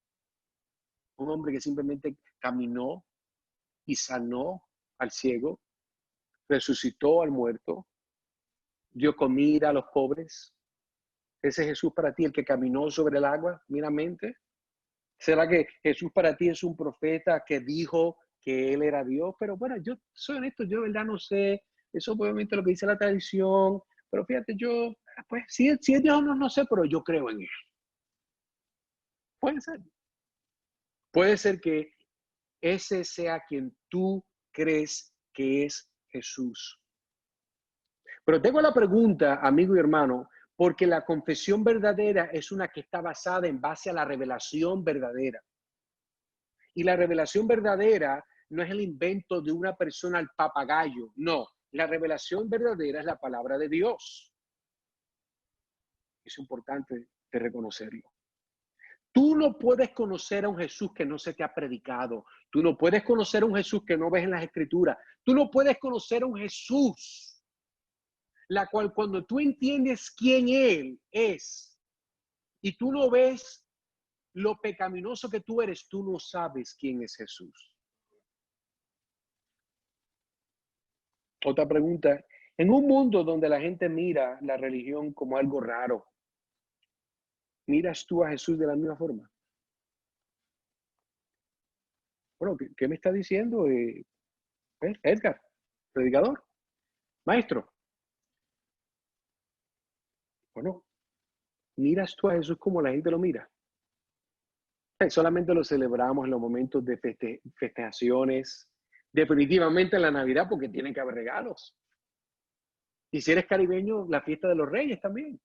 Un hombre que simplemente caminó y sanó al ciego, resucitó al muerto, dio comida a los pobres. ¿Ese es Jesús para ti, el que caminó sobre el agua meramente? ¿Será que Jesús para ti es un profeta que dijo que él era Dios? Pero bueno, yo soy honesto, yo de verdad no sé. Eso obviamente lo que dice la tradición. Pero fíjate, yo, pues, si es Dios no sé, pero yo creo en él. Puede ser. Puede ser que ese sea quien tú crees que es Jesús. Pero tengo la pregunta, amigo y hermano, porque la confesión verdadera es una que está basada en base a la revelación verdadera. Y la revelación verdadera no es el invento de una persona al papagayo, no. La revelación verdadera es la palabra de Dios. Es importante de reconocerlo. Tú no puedes conocer a un Jesús que no se te ha predicado. Tú no puedes conocer a un Jesús que no ves en las Escrituras. Tú no puedes conocer a un Jesús, la cual cuando tú entiendes quién Él es y tú no ves lo pecaminoso que tú eres, tú no sabes quién es Jesús. Otra pregunta. En un mundo donde la gente mira la religión como algo raro, ¿miras tú a Jesús de la misma forma? Bueno, ¿qué me está diciendo Edgar, predicador, maestro? Bueno, ¿miras tú a Jesús como la gente lo mira? Solamente lo celebramos en los momentos de festejaciones, definitivamente en la Navidad porque tiene que haber regalos. Y si eres caribeño, la fiesta de los Reyes también.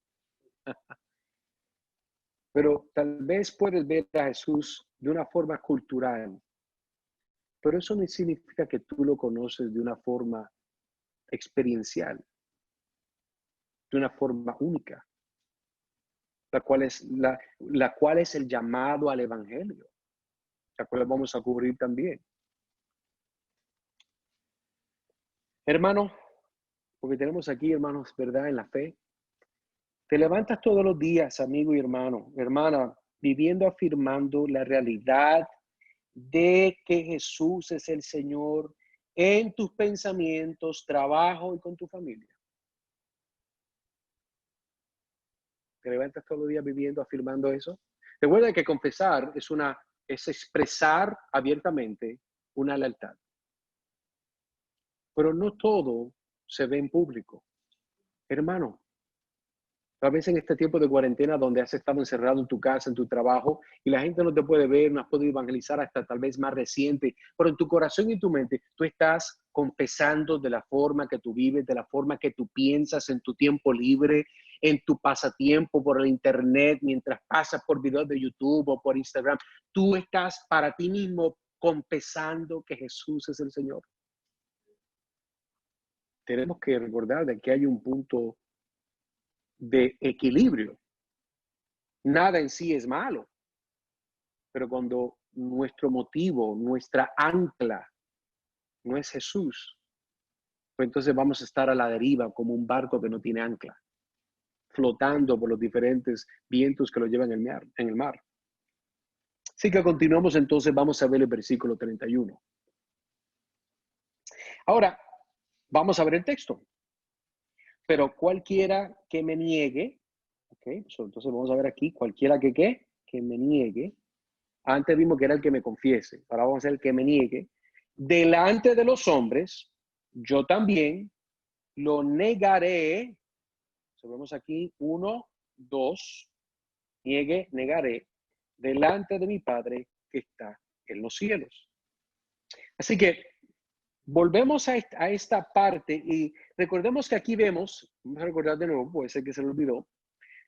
Pero tal vez puedes ver a Jesús de una forma cultural, pero eso no significa que tú lo conoces de una forma experiencial, de una forma única, la cual es el llamado al Evangelio, la cual vamos a cubrir también. Hermano, porque tenemos aquí, hermanos, verdad en la fe. Te levantas todos los días, amigo y hermano, hermana, viviendo, afirmando la realidad de que Jesús es el Señor en tus pensamientos, trabajo y con tu familia. Te levantas todos los días viviendo, afirmando eso. Recuerda que confesar es expresar abiertamente una lealtad. Pero no todo se ve en público. Hermano, a veces en este tiempo de cuarentena donde has estado encerrado en tu casa, en tu trabajo, y la gente no te puede ver, no has podido evangelizar hasta tal vez más reciente, pero en tu corazón y en tu mente tú estás confesando de la forma que tú vives, de la forma que tú piensas en tu tiempo libre, en tu pasatiempo por el internet, mientras pasas por videos de YouTube o por Instagram. Tú estás para ti mismo confesando que Jesús es el Señor. Tenemos que recordar de que hay un punto de equilibrio. Nada en sí es malo, pero cuando nuestro motivo, nuestra ancla no es Jesús, pues entonces vamos a estar a la deriva como un barco que no tiene ancla, flotando por los diferentes vientos que lo llevan en el mar. Así que continuamos entonces, vamos a ver el versículo 31. Ahora, vamos a ver el texto. Pero cualquiera que me niegue, entonces vamos a ver aquí, cualquiera que me niegue. Antes vimos que era el que me confiese, ahora vamos a hacer el que me niegue. Delante de los hombres, yo también lo negaré. Vemos aquí 1, 2, negaré delante de mi Padre que está en los cielos. Así que volvemos a esta parte y recordemos que aquí vemos, vamos a recordar de nuevo, puede ser que se lo olvidó,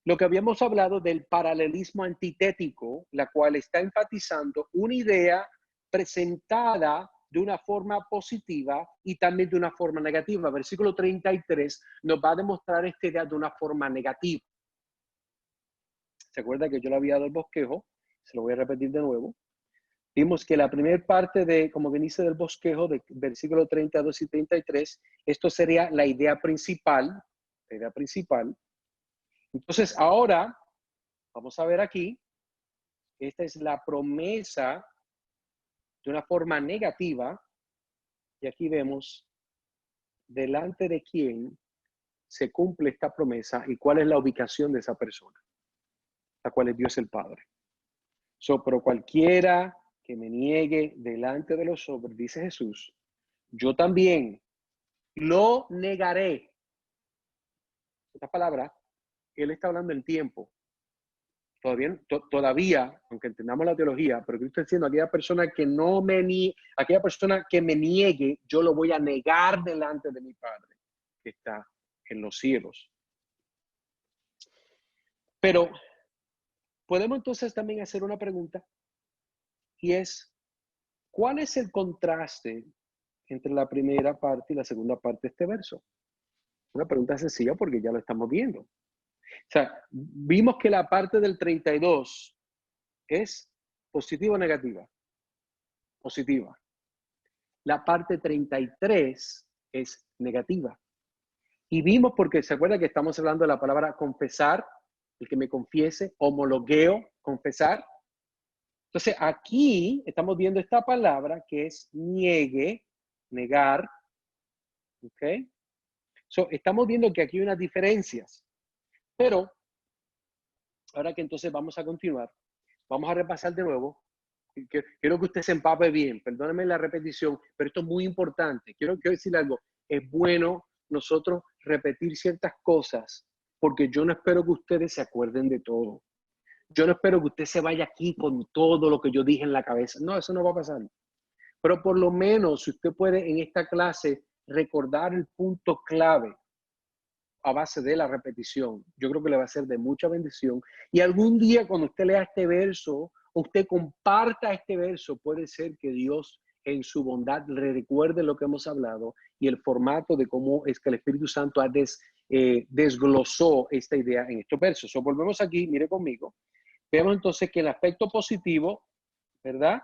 lo que habíamos hablado del paralelismo antitético, la cual está enfatizando una idea presentada de una forma positiva y también de una forma negativa. Versículo 33 nos va a demostrar esta idea de una forma negativa. ¿Se acuerda que yo le había dado el bosquejo? Se lo voy a repetir de nuevo. Vimos que la primera parte de, como que dice del bosquejo, de versículo 32 y 33, esto sería la idea principal, la idea principal. Entonces, ahora, vamos a ver aquí, esta es la promesa de una forma negativa, y aquí vemos delante de quién se cumple esta promesa y cuál es la ubicación de esa persona, la cual es Dios el Padre. Pero cualquiera que me niegue delante de los hombres, dice Jesús, yo también lo negaré. Esta palabra, él está hablando en tiempo. Todavía, aunque entendamos la teología, pero Cristo está diciendo, aquella persona que me niegue, yo lo voy a negar delante de mi Padre, que está en los cielos. Pero podemos entonces también hacer una pregunta, y es, ¿cuál es el contraste entre la primera parte y la segunda parte de este verso? Una pregunta sencilla porque ya lo estamos viendo. O sea, vimos que la parte del 32 es positiva o negativa. Positiva. La parte 33 es negativa. Y vimos porque se acuerda que estamos hablando de la palabra confesar, el que me confiese, homologueo, confesar. Entonces aquí estamos viendo esta palabra que es niegue, negar, ¿Ok? So, estamos viendo que aquí hay unas diferencias, pero ahora que entonces vamos a continuar, vamos a repasar de nuevo. Quiero que usted se empape bien, perdóneme la repetición, pero esto es muy importante. Quiero decir algo, es bueno nosotros repetir ciertas cosas, porque yo no espero que ustedes se acuerden de todo. Yo no espero que usted se vaya aquí con todo lo que yo dije en la cabeza. No, eso no va a pasar. Pero por lo menos, si usted puede en esta clase recordar el punto clave a base de la repetición, yo creo que le va a ser de mucha bendición. Y algún día cuando usted lea este verso, o usted comparta este verso, puede ser que Dios en su bondad le recuerde lo que hemos hablado y el formato de cómo es que el Espíritu Santo desglosó esta idea en estos versos. So, volvemos aquí, mire conmigo. Vemos entonces que el aspecto positivo, ¿verdad?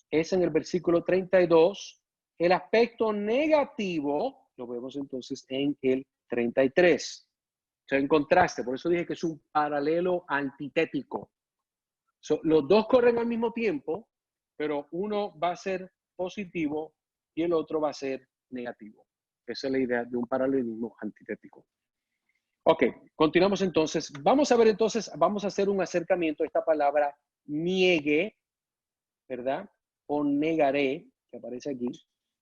Es en el versículo 32. El aspecto negativo lo vemos entonces en el 33. O sea, en contraste, por eso dije que es un paralelo antitético. Los dos corren al mismo tiempo, pero uno va a ser positivo y el otro va a ser negativo. Esa es la idea de un paralelismo antitético. Ok, continuamos entonces. Vamos a ver entonces, vamos a hacer un acercamiento a esta palabra niegue, ¿verdad? O negaré, que aparece aquí.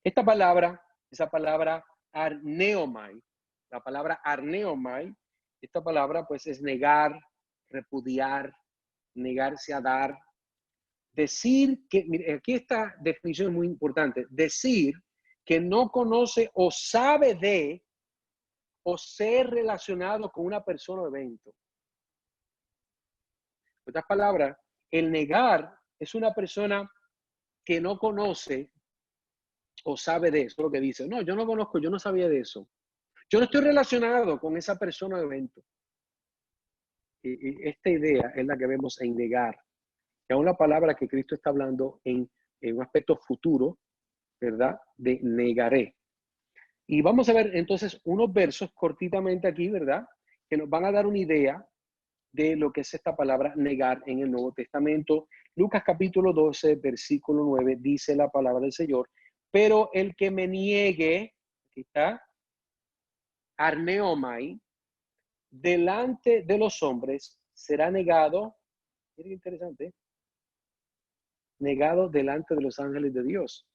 Esta palabra, esa palabra arneomai, la palabra arneomai, esta palabra pues es negar, repudiar, negarse a dar. Decir que, mire, aquí esta definición es muy importante, decir que no conoce o sabe de o ser relacionado con una persona o evento. En otras palabras, el negar es una persona que no conoce o sabe de eso, lo que dice. No, yo no conozco, yo no sabía de eso. Yo no estoy relacionado con esa persona o evento. Y esta idea es la que vemos en negar, que es una palabra que Cristo está hablando en un aspecto futuro, ¿verdad? De negaré. Y vamos a ver entonces unos versos cortitamente aquí, ¿verdad? Que nos van a dar una idea de lo que es esta palabra negar en el Nuevo Testamento. Lucas capítulo 12, versículo 9, dice la palabra del Señor, pero el que me niegue, aquí está, arneomai, delante de los hombres, será negado, miren qué interesante, negado delante de los ángeles de Dios.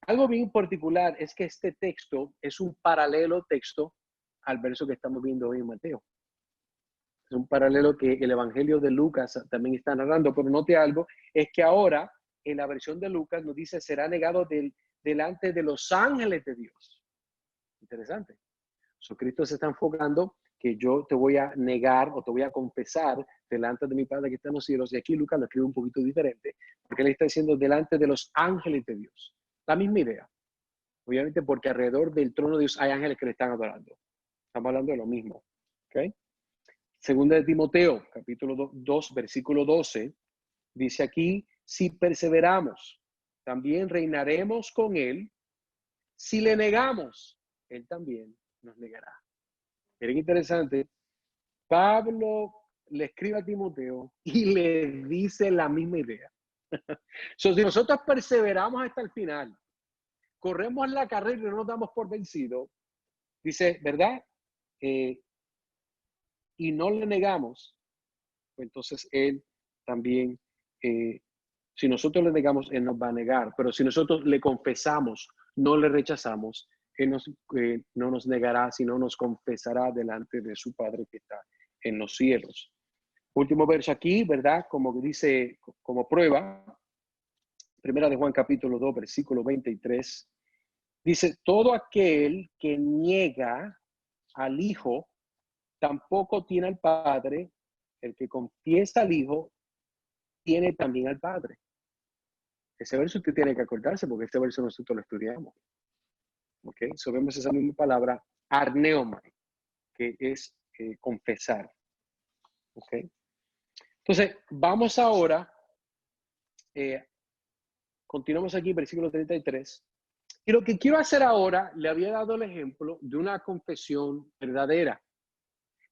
Algo bien particular es que este texto es un paralelo texto al verso que estamos viendo hoy en Mateo. Es un paralelo que el Evangelio de Lucas también está narrando, pero note algo, es que ahora en la versión de Lucas nos dice será negado delante de los ángeles de Dios. Interesante. Cristo se está enfocando que yo te voy a negar o te voy a confesar delante de mi Padre que está en los cielos. Y aquí Lucas lo escribe un poquito diferente, porque él está diciendo delante de los ángeles de Dios. La misma idea. Obviamente porque alrededor del trono de Dios hay ángeles que le están adorando. Estamos hablando de lo mismo. ¿Okay? Segunda de Timoteo, capítulo 2, versículo 12, dice aquí, si perseveramos, también reinaremos con él. Si le negamos, él también nos negará. Miren qué interesante. Pablo le escribe a Timoteo y le dice la misma idea. Si nosotros perseveramos hasta el final, corremos la carrera y no nos damos por vencido, dice, ¿verdad? Y no le negamos, pues entonces Él también, si nosotros le negamos, Él nos va a negar. Pero si nosotros le confesamos, no le rechazamos, Él no nos negará, sino nos confesará delante de su Padre que está en los cielos. Último verso aquí, ¿verdad? Como dice, como prueba, Primera de Juan capítulo 2, versículo 23, dice, todo aquel que niega al Hijo, tampoco tiene al Padre. El que confiesa al Hijo, tiene también al Padre. Ese verso usted tiene que acordarse porque este verso nosotros lo estudiamos. ¿Ok? So vemos esa misma palabra, arneomai, que es confesar. ¿Ok? Entonces, vamos ahora, continuamos aquí, versículo 33. Y lo que quiero hacer ahora, le había dado el ejemplo de una confesión verdadera.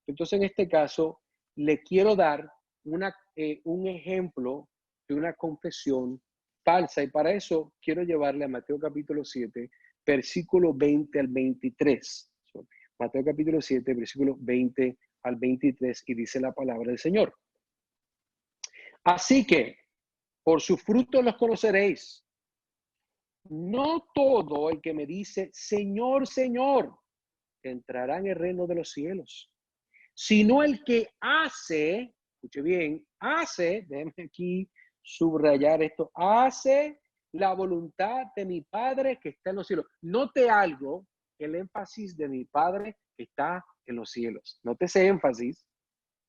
Entonces, en este caso, le quiero dar un ejemplo de una confesión falsa. Y para eso quiero llevarle a Mateo capítulo 7, versículo 20 al 23. Mateo capítulo 7, versículo 20 al 23, y dice la palabra del Señor. Así que, por sus frutos los conoceréis. No todo el que me dice, Señor, Señor, entrará en el reino de los cielos, sino el que hace, escuche bien, hace, déjenme aquí subrayar esto, hace la voluntad de mi Padre que está en los cielos. Note algo, el énfasis de mi Padre que está en los cielos. Note ese énfasis.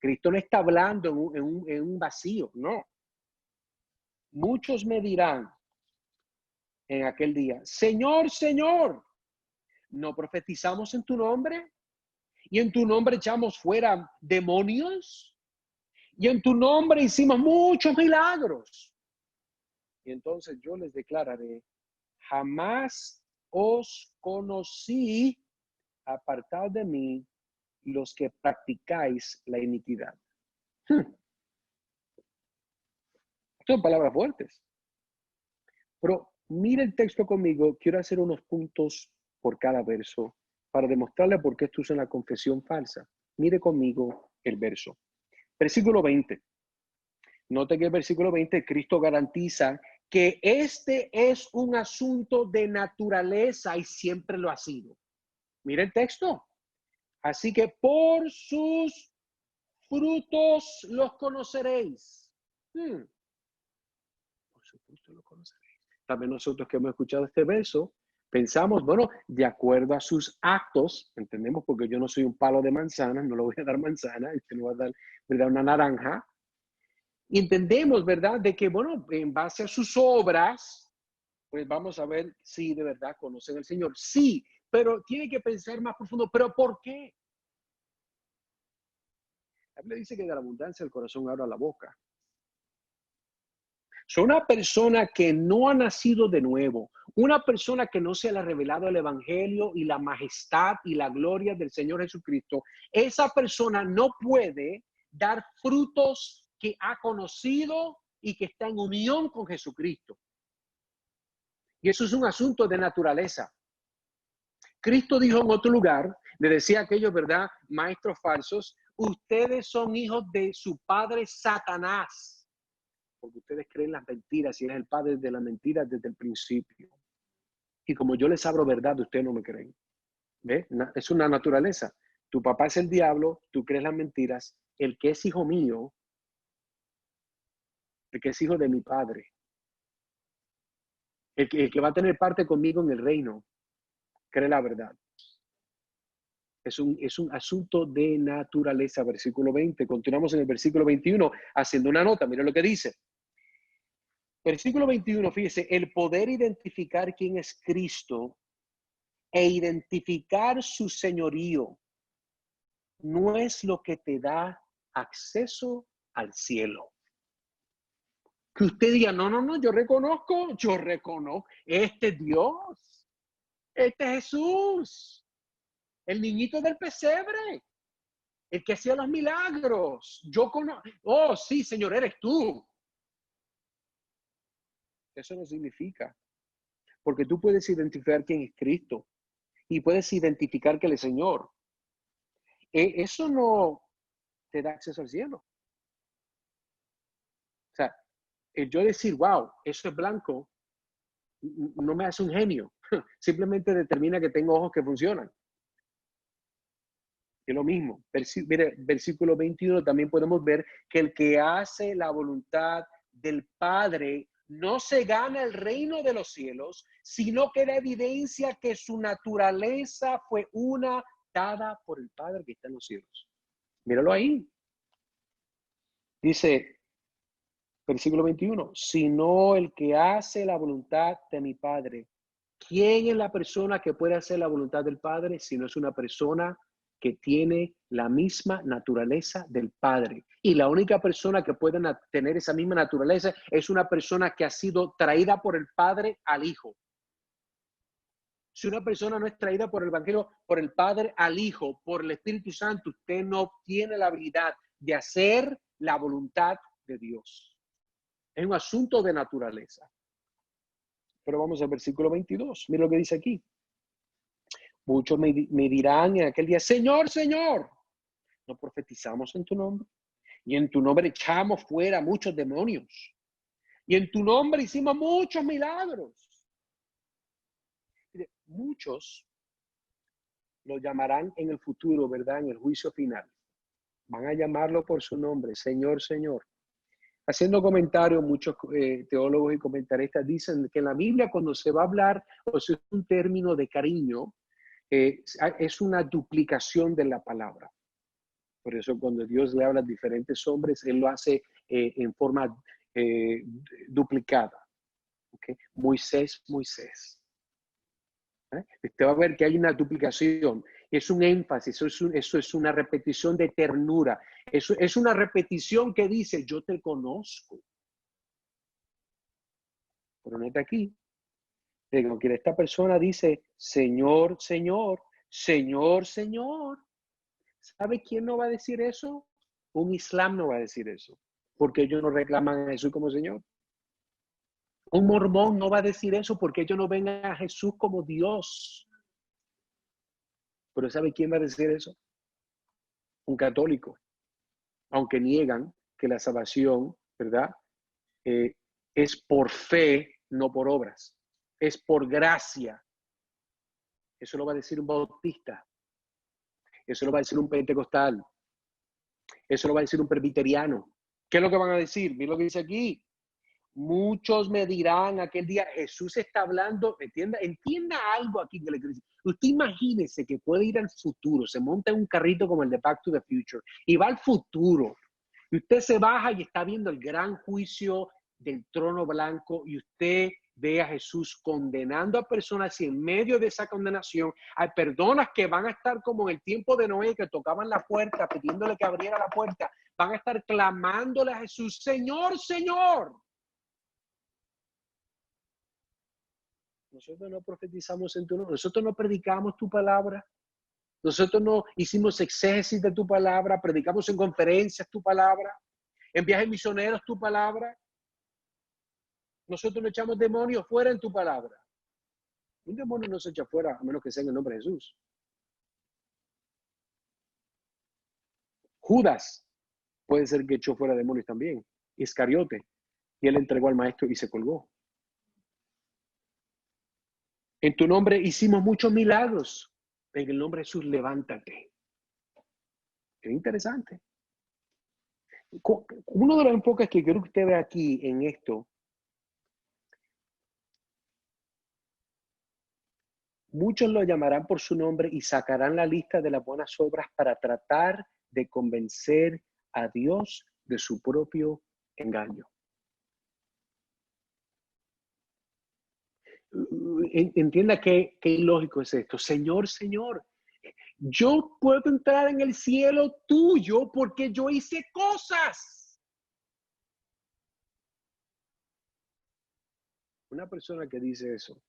Cristo no está hablando en un vacío, no. Muchos me dirán en aquel día, Señor, Señor, ¿no profetizamos en tu nombre? ¿Y en tu nombre echamos fuera demonios? Y en tu nombre hicimos muchos milagros. Y entonces yo les declararé, jamás os conocí, apartad de mí los que practicáis la iniquidad. Son palabras fuertes. Pero mire el texto conmigo, quiero hacer unos puntos por cada verso para demostrarle por qué esto es una confesión falsa. Mire conmigo el verso. Versículo 20. Note que el versículo 20, Cristo garantiza que este es un asunto de naturaleza y siempre lo ha sido. Mire el texto. Así que por sus frutos los conoceréis. Por sus frutos los conoceréis. También nosotros que hemos escuchado este verso, pensamos, bueno, de acuerdo a sus actos, entendemos, porque yo no soy un palo de manzana, no le voy a dar manzana, este no va a dar, ¿verdad?, una naranja. Y entendemos, ¿verdad?, de que, bueno, en base a sus obras, pues vamos a ver si de verdad conocen al Señor. Sí, pero tiene que pensar más profundo. ¿Pero por qué? La Biblia dice que de la abundancia del corazón habla la boca. So, una persona que no ha nacido de nuevo, una persona que no se le ha revelado el evangelio y la majestad y la gloria del Señor Jesucristo, esa persona no puede dar frutos que ha conocido y que está en unión con Jesucristo. Y eso es un asunto de naturaleza. Cristo dijo en otro lugar, le decía a aquellos, ¿verdad?, maestros falsos, ustedes son hijos de su padre Satanás, porque ustedes creen las mentiras y es el padre de las mentiras desde el principio. Y como yo les hablo verdad, ustedes no me creen. ¿Ve? Es una naturaleza. Tu papá es el diablo, tú crees las mentiras. El que es hijo mío, el que es hijo de mi padre, el que va a tener parte conmigo en el reino, cree la verdad. Es un asunto de naturaleza, versículo 20. Continuamos en el versículo 21 haciendo una nota. Mira lo que dice. Versículo 21, fíjese, el poder identificar quién es Cristo e identificar su señorío no es lo que te da acceso al cielo. Que usted diga, no, yo reconozco, este Dios, este Jesús, el niñito del pesebre, el que hacía los milagros. Yo conozco, oh sí, Señor, eres tú. Eso no significa, porque tú puedes identificar quién es Cristo y puedes identificar que Él es Señor. Eso no te da acceso al cielo. O sea, el yo decir, wow, eso es blanco, no me hace un genio. Simplemente determina que tengo ojos que funcionan. Es lo mismo. Mire, versículo 21 también podemos ver que el que hace la voluntad del Padre no se gana el reino de los cielos, sino que da evidencia que su naturaleza fue una dada por el Padre que está en los cielos. Míralo ahí. Dice, versículo 21, sino el que hace la voluntad de mi Padre. ¿Quién es la persona que puede hacer la voluntad del Padre si no es una persona que tiene la misma naturaleza del Padre? Y la única persona que puede tener esa misma naturaleza es una persona que ha sido traída por el Padre al Hijo. Si una persona no es traída por el Evangelio, por el Padre al Hijo, por el Espíritu Santo, usted no tiene la habilidad de hacer la voluntad de Dios. Es un asunto de naturaleza. Pero vamos al versículo 22. Mira lo que dice aquí. Muchos me dirán en aquel día, Señor, Señor, ¿no profetizamos en tu nombre? Y en tu nombre echamos fuera muchos demonios. Y en tu nombre hicimos muchos milagros. Muchos lo llamarán en el futuro, ¿verdad? En el juicio final. Van a llamarlo por su nombre, Señor, Señor. Haciendo comentarios, muchos teólogos y comentaristas dicen que en la Biblia cuando se va a hablar, o sea, es un término de cariño, es una duplicación de la palabra. Por eso cuando Dios le habla a diferentes hombres, Él lo hace en forma duplicada. ¿Okay? Moisés, Moisés. Usted va a ver que hay una duplicación. Es un énfasis, eso es una repetición de ternura. Eso es una repetición que dice, yo te conozco. Pero nota aquí. Digo, que esta persona dice, Señor, Señor, Señor, Señor. ¿Sabe quién no va a decir eso? Un islam no va a decir eso. Porque ellos no reclaman a Jesús como Señor. Un mormón no va a decir eso porque ellos no ven a Jesús como Dios. Pero ¿sabe quién va a decir eso? Un católico. Aunque niegan que la salvación, ¿verdad? Es por fe, no por obras. Es por gracia. Eso lo va a decir un bautista. Eso lo va a decir un pentecostal. Eso lo va a decir un presbiteriano. ¿Qué es lo que van a decir? Mira lo que dice aquí. Muchos me dirán aquel día, Jesús está hablando, entienda algo aquí que le quiero decir. Usted imagínese que puede ir al futuro, se monta en un carrito como el de Back to the Future y va al futuro. Y usted se baja y está viendo el gran juicio del trono blanco y usted ve a Jesús condenando a personas y en medio de esa condenación hay personas que van a estar como en el tiempo de Noé, que tocaban la puerta pidiéndole que abriera la puerta, van a estar clamándole a Jesús, Señor, Señor. Nosotros no profetizamos en tu nombre, nosotros no predicamos tu palabra, nosotros no hicimos exégesis de tu palabra, predicamos en conferencias tu palabra, en viajes misioneros tu palabra. Nosotros no echamos demonios fuera en tu palabra. Un demonio no se echa fuera a menos que sea en el nombre de Jesús. Judas puede ser que echó fuera demonios también. Iscariote. Y él entregó al maestro y se colgó. En tu nombre hicimos muchos milagros. En el nombre de Jesús, levántate. Qué interesante. Uno de los enfoques que quiero que usted vea aquí en esto, muchos lo llamarán por su nombre y sacarán la lista de las buenas obras para tratar de convencer a Dios de su propio engaño. Entienda qué ilógico es esto. Señor, Señor, yo puedo entrar en el cielo tuyo porque yo hice cosas. Una persona que dice eso,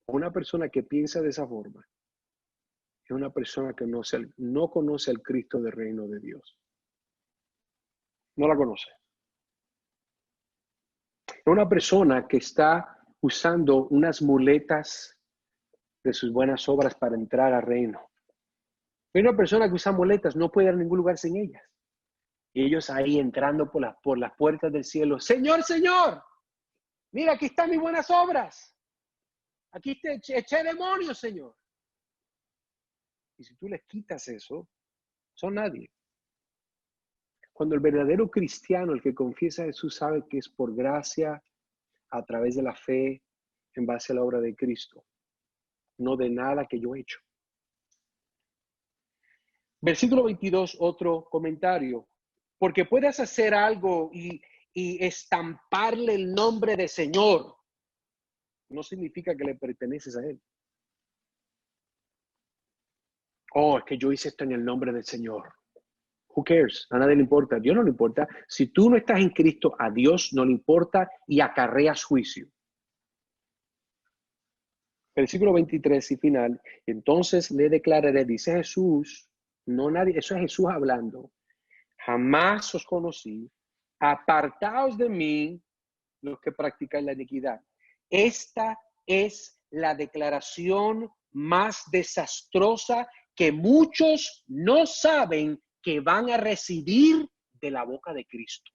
una persona que piensa de esa forma, es una persona que no conoce al Cristo del reino de Dios. No la conoce. Es una persona que está usando unas muletas de sus buenas obras para entrar al reino. Es una persona que usa muletas, no puede ir a ningún lugar sin ellas. Y ellos ahí entrando por las puertas del cielo. Señor, Señor, mira, aquí están mis buenas obras. Aquí te eché demonios, Señor. Y si tú les quitas eso, son nadie. Cuando el verdadero cristiano, el que confiesa a Jesús, sabe que es por gracia, a través de la fe, en base a la obra de Cristo, no de nada que yo he hecho. Versículo 22, otro comentario. Porque puedes hacer algo y estamparle el nombre de Señor, no significa que le perteneces a Él. Oh, es que yo hice esto en el nombre del Señor. Who cares? A nadie le importa. A Dios no le importa. Si tú no estás en Cristo, a Dios no le importa y acarreas juicio. Versículo 23 y final. Entonces le declararé, dice Jesús, no nadie, eso es Jesús hablando. Jamás os conocí. Apartaos de mí los que practican la iniquidad. Esta es la declaración más desastrosa que muchos no saben que van a recibir de la boca de Cristo.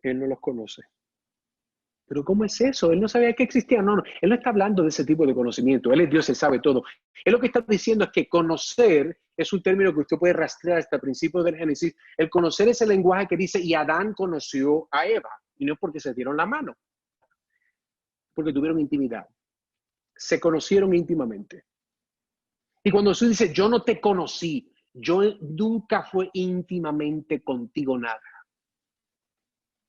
Él no los conoce. Pero ¿cómo es eso? Él no sabía que existía. No, él no está hablando de ese tipo de conocimiento. Él es Dios, él sabe todo. Él lo que está diciendo es que conocer es un término que usted puede rastrear hasta el principio del Génesis. El conocer es el lenguaje que dice, y Adán conoció a Eva. Y no es porque se dieron la mano, porque tuvieron intimidad. Se conocieron íntimamente. Y cuando Jesús dice, yo no te conocí, yo nunca fue íntimamente contigo nada.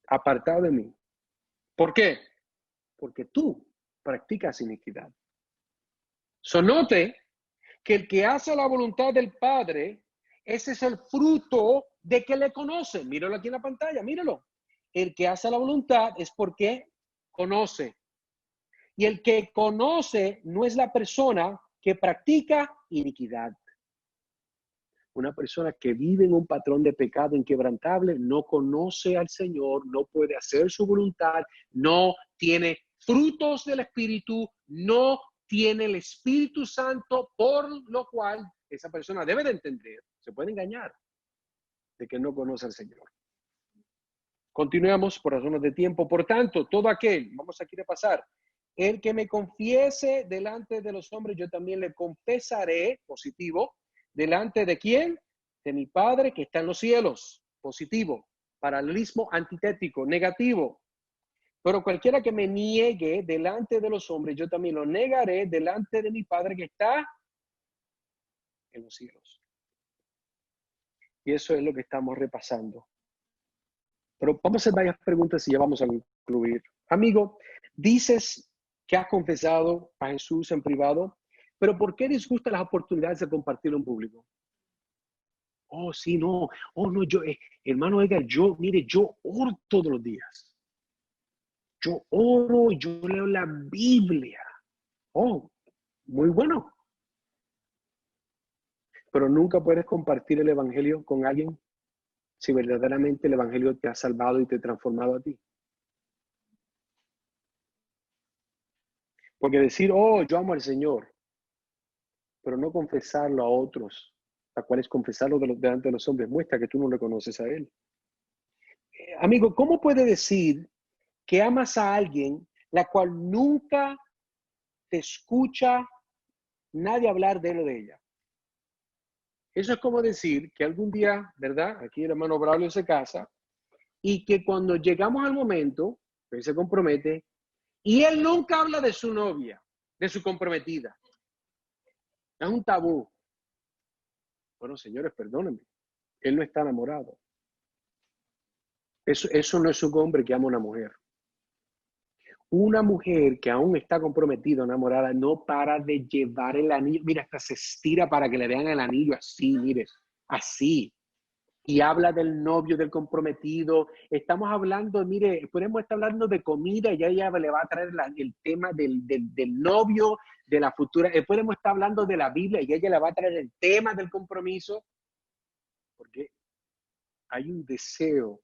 Apartado de mí. ¿Por qué? Porque tú practicas iniquidad. Note que el que hace la voluntad del Padre, ese es el fruto de que le conoce. Míralo aquí en la pantalla, míralo. El que hace la voluntad es porque conoce. Y el que conoce no es la persona que practica iniquidad. Una persona que vive en un patrón de pecado inquebrantable no conoce al Señor, no puede hacer su voluntad, no tiene frutos del Espíritu, no tiene el Espíritu Santo, por lo cual esa persona debe de entender, se puede engañar de que no conoce al Señor. Continuamos por razones de tiempo. Por tanto, todo aquel, vamos aquí a pasar, el que me confiese delante de los hombres, yo también le confesaré, positivo, ¿delante de quién? De mi Padre que está en los cielos, positivo. Paralelismo antitético, negativo. Pero cualquiera que me niegue delante de los hombres, yo también lo negaré delante de mi Padre que está en los cielos. Y eso es lo que estamos repasando. Pero vamos a hacer varias preguntas y ya vamos a concluir. Amigo, dices que has confesado a Jesús en privado, pero ¿por qué disgusta las oportunidades de compartirlo en público? Oh, sí, no. Oh, no, yo, hermano Edgar, mire, yo oro todos los días. Yo oro, yo leo la Biblia. Oh, muy bueno. Pero nunca puedes compartir el Evangelio con alguien si verdaderamente el Evangelio te ha salvado y te ha transformado a ti. Porque decir, oh, yo amo al Señor, pero no confesarlo a otros, a cuales confesarlo delante de los hombres, muestra que tú no le conoces a Él. Amigo, ¿cómo puede decir que amas a alguien la cual nunca te escucha nadie hablar de él o de ella? Eso es como decir que algún día, ¿verdad? Aquí el hermano Braulio se casa y que cuando llegamos al momento, él se compromete y él nunca habla de su novia, de su comprometida. Es un tabú. Bueno, señores, perdónenme. Él no está enamorado. Eso no es un hombre que ama a una mujer. Una mujer que aún está comprometida, enamorada, no para de llevar el anillo. Mira, hasta se estira para que le vean el anillo así, mire, así. Y habla del novio, del comprometido. Estamos hablando, mire, podemos estar hablando de comida y ella le va a traer el tema del novio, de la futura. Podemos estar hablando de la Biblia y ella le va a traer el tema del compromiso. Porque hay un deseo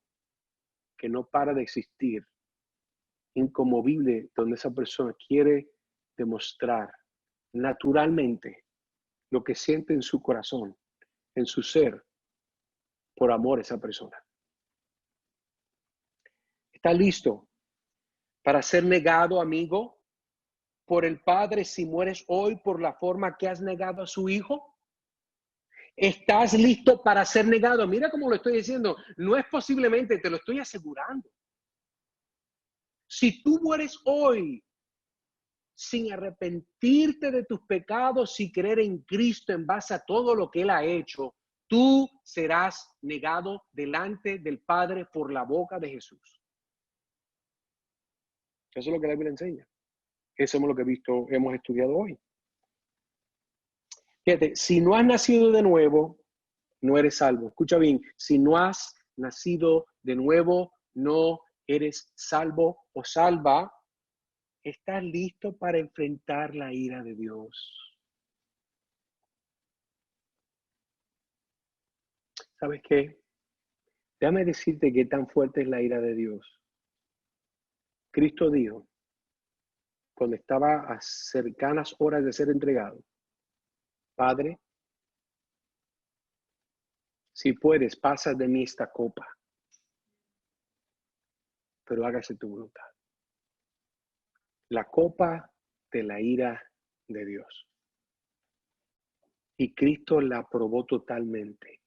que no para de existir, inconmovible, donde esa persona quiere demostrar naturalmente lo que siente en su corazón, en su ser, por amor a esa persona. ¿Está listo para ser negado, amigo, por el Padre si mueres hoy por la forma que has negado a su Hijo? ¿Estás listo para ser negado? Mira cómo lo estoy diciendo. No es posiblemente, te lo estoy asegurando. Si tú mueres hoy sin arrepentirte de tus pecados y creer en Cristo en base a todo lo que Él ha hecho, tú serás negado delante del Padre por la boca de Jesús. Eso es lo que la Biblia enseña. Eso es lo que hemos estudiado hoy. Fíjate, si no has nacido de nuevo, no eres salvo. Escucha bien, si no has nacido de nuevo, no eres salvo o salva. ¿Estás listo para enfrentar la ira de Dios? ¿Sabes qué? Déjame decirte qué tan fuerte es la ira de Dios. Cristo dijo cuando estaba a cercanas horas de ser entregado: Padre, si puedes, pasa de mí esta copa, pero hágase tu voluntad. La copa de la ira de Dios. Y Cristo la aprobó totalmente.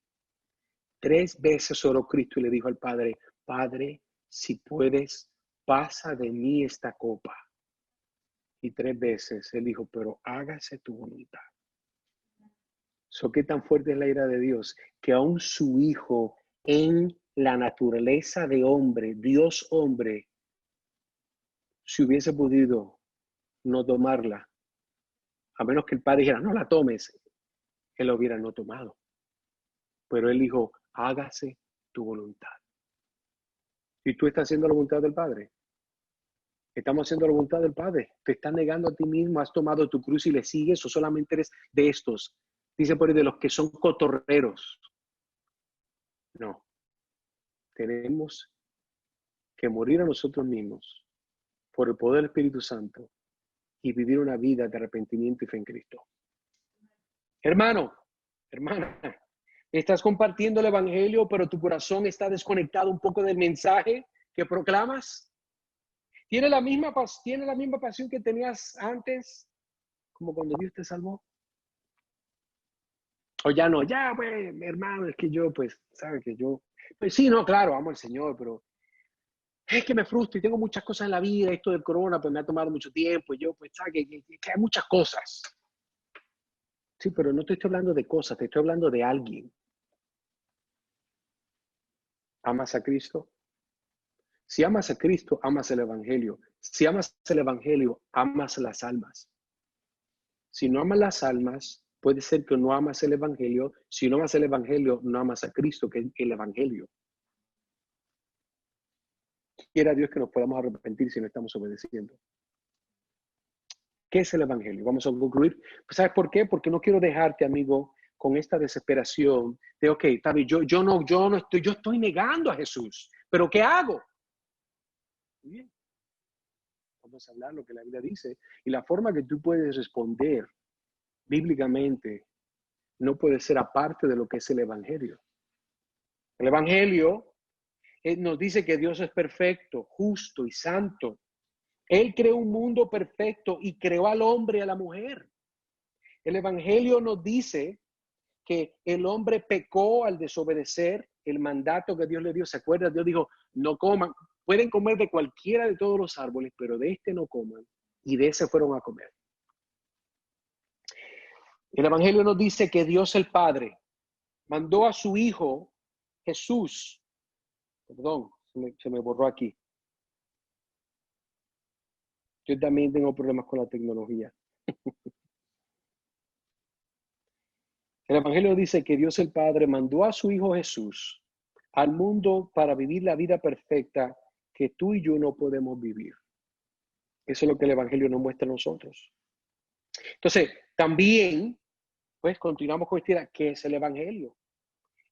3 veces oró Cristo y le dijo al Padre: Padre, si puedes, pasa de mí esta copa. Y 3 veces él dijo: pero hágase tu voluntad. ¿Qué tan fuerte es la ira de Dios? Que aún su Hijo, en la naturaleza de hombre, Dios hombre, si hubiese podido no tomarla, a menos que el Padre dijera: no la tomes, él la hubiera no tomado. Pero él dijo: hágase tu voluntad. ¿Y tú estás haciendo la voluntad del Padre? Estamos haciendo la voluntad del Padre. Te estás negando a ti mismo, has tomado tu cruz y le sigues, o solamente eres de estos. Dice por ahí, de los que son cotorreros. No. Tenemos que morir a nosotros mismos por el poder del Espíritu Santo y vivir una vida de arrepentimiento y fe en Cristo. Hermano, hermana, estás compartiendo el Evangelio, pero tu corazón está desconectado un poco del mensaje que proclamas. ¿Tiene la misma pasión que tenías antes, como cuando Dios te salvó? O ya no, ya, pues, hermano, es que yo, pues, sabe que yo, pues sí, no, claro, amo al Señor, pero es que me frustro y tengo muchas cosas en la vida. Esto del corona, pues me ha tomado mucho tiempo. Y yo, pues, sabe que hay muchas cosas. Sí, pero no te estoy hablando de cosas, te estoy hablando de alguien. ¿Amas a Cristo? Si amas a Cristo, amas el Evangelio. Si amas el Evangelio, amas las almas. Si no amas las almas, puede ser que no amas el Evangelio. Si no amas el Evangelio, no amas a Cristo, que es el Evangelio. Quiera Dios que nos podamos arrepentir si no estamos obedeciendo. ¿Qué es el Evangelio? Vamos a concluir. ¿Sabes por qué? Porque no quiero dejarte, amigo, con esta desesperación de, ok, está bien, yo estoy negando a Jesús, pero ¿qué hago? Bien, vamos a hablar lo que la Biblia dice. Y la forma que tú puedes responder bíblicamente no puede ser aparte de lo que es el Evangelio. El Evangelio nos dice que Dios es perfecto, justo y santo. Él creó un mundo perfecto y creó al hombre y a la mujer. El Evangelio nos dice que el hombre pecó al desobedecer el mandato que Dios le dio. ¿Se acuerdan? Dios dijo: no coman, pueden comer de cualquiera de todos los árboles, pero de este no coman. Y de ese fueron a comer. El Evangelio nos dice que Dios el Padre mandó a su Hijo Jesús. Perdón, se me borró aquí. Yo también tengo problemas con la tecnología. El Evangelio dice que Dios el Padre mandó a su Hijo Jesús al mundo para vivir la vida perfecta que tú y yo no podemos vivir. Eso es lo que el Evangelio nos muestra a nosotros. Entonces, también, pues, continuamos con esta idea. ¿Qué es el Evangelio?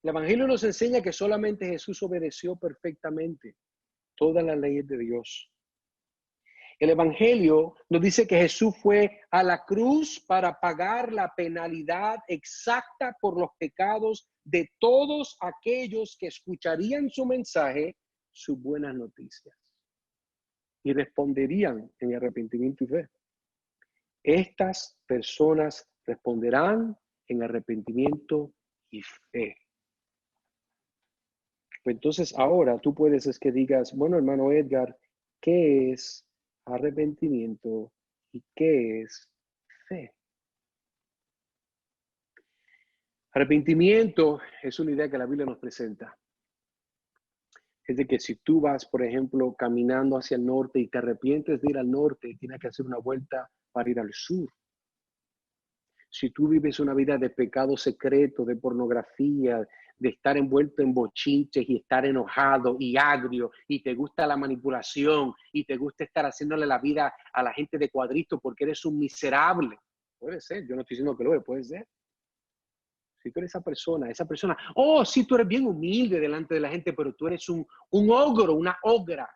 El Evangelio nos enseña que solamente Jesús obedeció perfectamente todas las leyes de Dios. El Evangelio nos dice que Jesús fue a la cruz para pagar la penalidad exacta por los pecados de todos aquellos que escucharían su mensaje, sus buenas noticias, y responderían en arrepentimiento y fe. Estas personas responderán en arrepentimiento y fe. Pues entonces ahora tú puedes es que digas: bueno, hermano Edgar, ¿qué es arrepentimiento y qué es fe? Arrepentimiento es una idea que la Biblia nos presenta. Es de que si tú vas, por ejemplo, caminando hacia el norte y te arrepientes de ir al norte, tienes que hacer una vuelta para ir al sur. Si tú vives una vida de pecado secreto, de pornografía, de estar envuelto en bochinches y estar enojado y agrio, y te gusta la manipulación y te gusta estar haciéndole la vida a la gente de cuadrito porque eres un miserable. Puede ser, yo no estoy diciendo que lo es, puede ser. Si tú eres esa persona, oh, sí, tú eres bien humilde delante de la gente, pero tú eres un ogro, una ogra,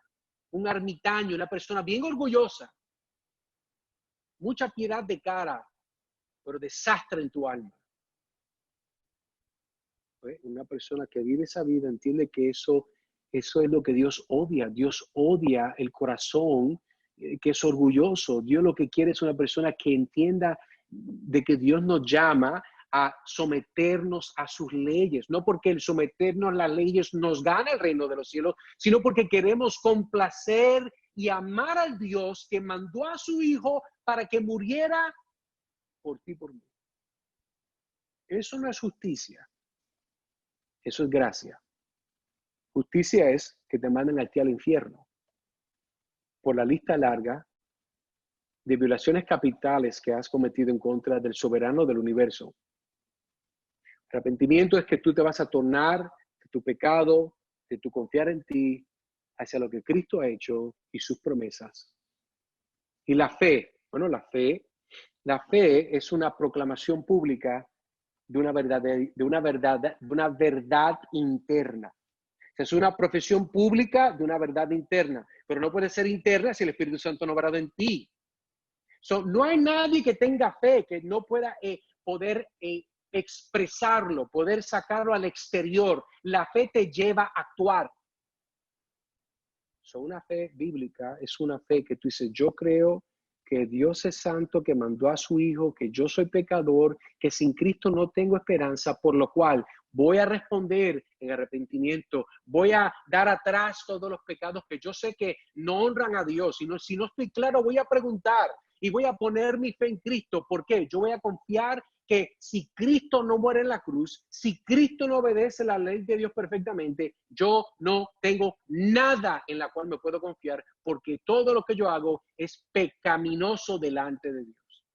un ermitaño, una persona bien orgullosa. mucha piedad de cara, pero desastre en tu alma. Pues una persona que vive esa vida entiende que eso es lo que Dios odia. Dios odia el corazón que es orgulloso. Dios lo que quiere es una persona que entienda de que Dios nos llama a someternos a sus leyes, no porque el someternos a las leyes nos gana el reino de los cielos, sino porque queremos complacer y amar al Dios que mandó a su Hijo para que muriera por ti y por mí. Eso no es justicia, eso es gracia. Justicia es que te manden a ti al infierno por la lista larga de violaciones capitales que has cometido en contra del soberano del universo. Arrepentimiento es que tú te vas a tornar de tu pecado, de tu confiar en ti, hacia lo que Cristo ha hecho y sus promesas. Y la fe, bueno, la fe es una proclamación pública de una verdad interna. Es una profesión pública de una verdad interna, pero no puede ser interna si el Espíritu Santo no ha obrado en ti. No hay nadie que tenga fe que no pueda poder expresarlo, poder sacarlo al exterior. La fe te lleva a actuar. Una fe bíblica es una fe que tú dices, yo creo que Dios es santo, que mandó a su Hijo, que yo soy pecador, que sin Cristo no tengo esperanza, por lo cual voy a responder en arrepentimiento, voy a dar atrás todos los pecados que yo sé que no honran a Dios. Si no estoy claro, voy a preguntar y voy a poner mi fe en Cristo. ¿Por qué? Yo voy a confiar que si Cristo no muere en la cruz, si Cristo no obedece la ley de Dios perfectamente, yo no tengo nada en la cual me puedo confiar, porque todo lo que yo hago es pecaminoso delante de Dios.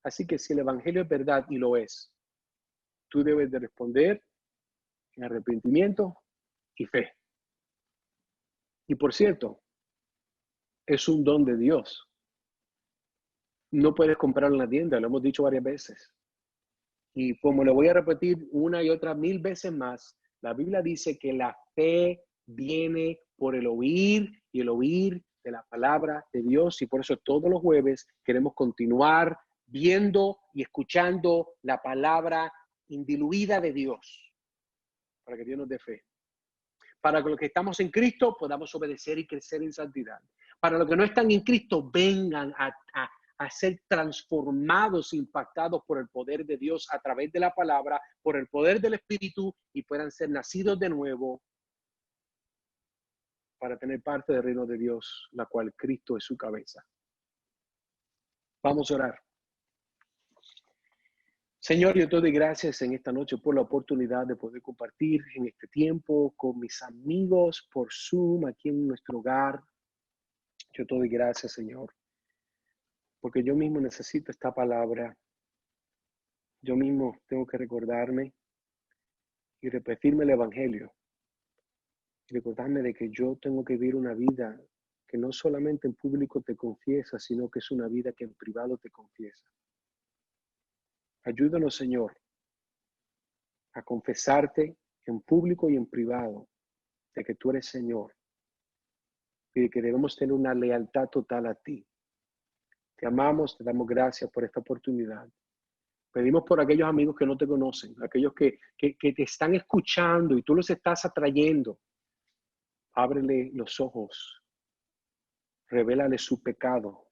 Así que si el evangelio es verdad, y lo es, tú debes de responder en arrepentimiento y fe. Y por cierto, es un don de Dios. No puedes comprarlo en la tienda, lo hemos dicho varias veces. Y como lo voy a repetir una y otra 1000 veces más, la Biblia dice que la fe viene por el oír y el oír de la palabra de Dios. Y por eso todos los jueves queremos continuar viendo y escuchando la palabra indiluida de Dios, para que Dios nos dé fe. Para que los que estamos en Cristo podamos obedecer y crecer en santidad. Para los que no están en Cristo, vengan a ser transformados, impactados por el poder de Dios a través de la palabra, por el poder del Espíritu, y puedan ser nacidos de nuevo para tener parte del reino de Dios, la cual Cristo es su cabeza. Vamos a orar. Señor, yo te doy gracias en esta noche por la oportunidad de poder compartir en este tiempo con mis amigos por Zoom aquí en nuestro hogar. Yo te doy gracias, Señor, porque yo mismo necesito esta palabra. Yo mismo tengo que recordarme y repetirme el evangelio. Y recordarme de que yo tengo que vivir una vida que no solamente en público te confiesa, sino que es una vida que en privado te confiesa. Ayúdanos, Señor, a confesarte en público y en privado de que tú eres Señor y de que debemos tener una lealtad total a ti. Te amamos, te damos gracias por esta oportunidad. Pedimos por aquellos amigos que no te conocen, aquellos que te están escuchando y tú los estás atrayendo. Ábrele los ojos, revélale su pecado,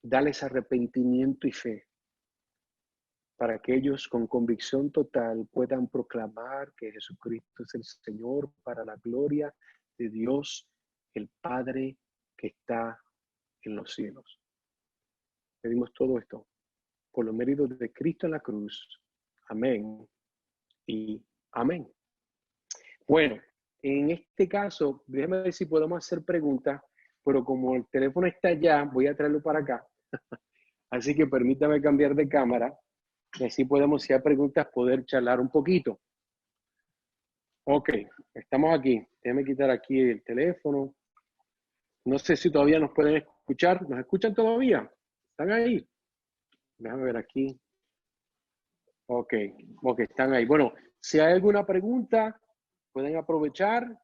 dales arrepentimiento y fe, para que ellos con convicción total puedan proclamar que Jesucristo es el Señor para la gloria de Dios, el Padre que está en los cielos. Pedimos todo esto por los méritos de Cristo en la cruz. Amén y amén. Bueno, en este caso, déjame ver si podemos hacer preguntas, pero como el teléfono está allá, voy a traerlo para acá. Así que permítame cambiar de cámara y así podemos, si hay preguntas, poder charlar un poquito. Ok, estamos aquí. Déjame quitar aquí el teléfono. No sé si todavía nos pueden escuchar. ¿Nos escuchan todavía? ¿Están ahí? Déjame ver aquí. Ok, están ahí. Bueno, si hay alguna pregunta, pueden aprovechar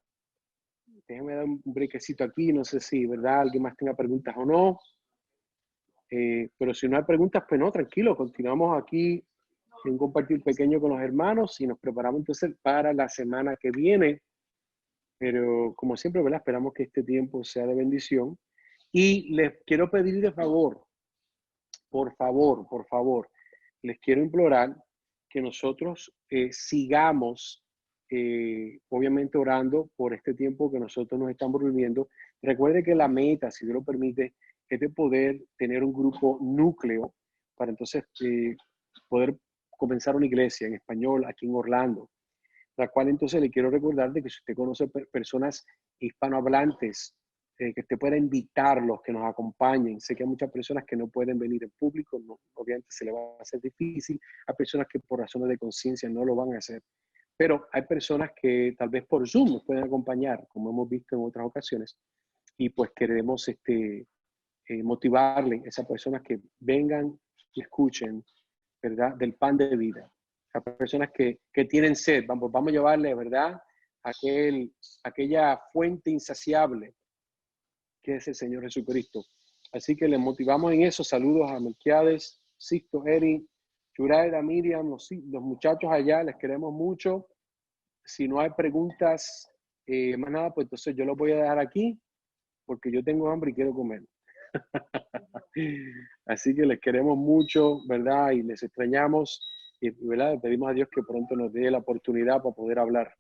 déjeme dar un brequecito aquí, no sé si, ¿verdad? Alguien más tenga preguntas o no. Pero si no hay preguntas, pues no, tranquilo, continuamos aquí en un compartir pequeño con los hermanos y nos preparamos entonces para la semana que viene. Pero como siempre, ¿verdad? Esperamos que este tiempo sea de bendición. Y les quiero pedir de favor, por favor, les quiero implorar que nosotros sigamos, obviamente, orando por este tiempo que nosotros nos estamos reuniendo. Recuerde que la meta, si Dios lo permite, es de poder tener un grupo núcleo para entonces poder comenzar una iglesia en español aquí en Orlando, la cual entonces le quiero recordar de que si usted conoce personas hispanohablantes, que usted pueda invitarlos, que nos acompañen. Sé que hay muchas personas que no pueden venir en público, no, obviamente se le va a hacer difícil. Hay personas que por razones de conciencia no lo van a hacer. Pero hay personas que tal vez por Zoom nos pueden acompañar, como hemos visto en otras ocasiones. Y pues queremos motivarle a esas personas que vengan y escuchen, ¿verdad? Del pan de vida. A personas que tienen sed, vamos a llevarle, ¿verdad? Aquella fuente insaciable que es el Señor Jesucristo. Así que les motivamos en eso. Saludos a Melquiades, Sixto, Eri, Yuraida, Miriam, los muchachos allá, les queremos mucho. Si no hay preguntas, más nada, pues entonces yo los voy a dejar aquí porque yo tengo hambre y quiero comer. Así que les queremos mucho, ¿verdad? Y les extrañamos. Y, ¿verdad? Le pedimos a Dios que pronto nos dé la oportunidad para poder hablar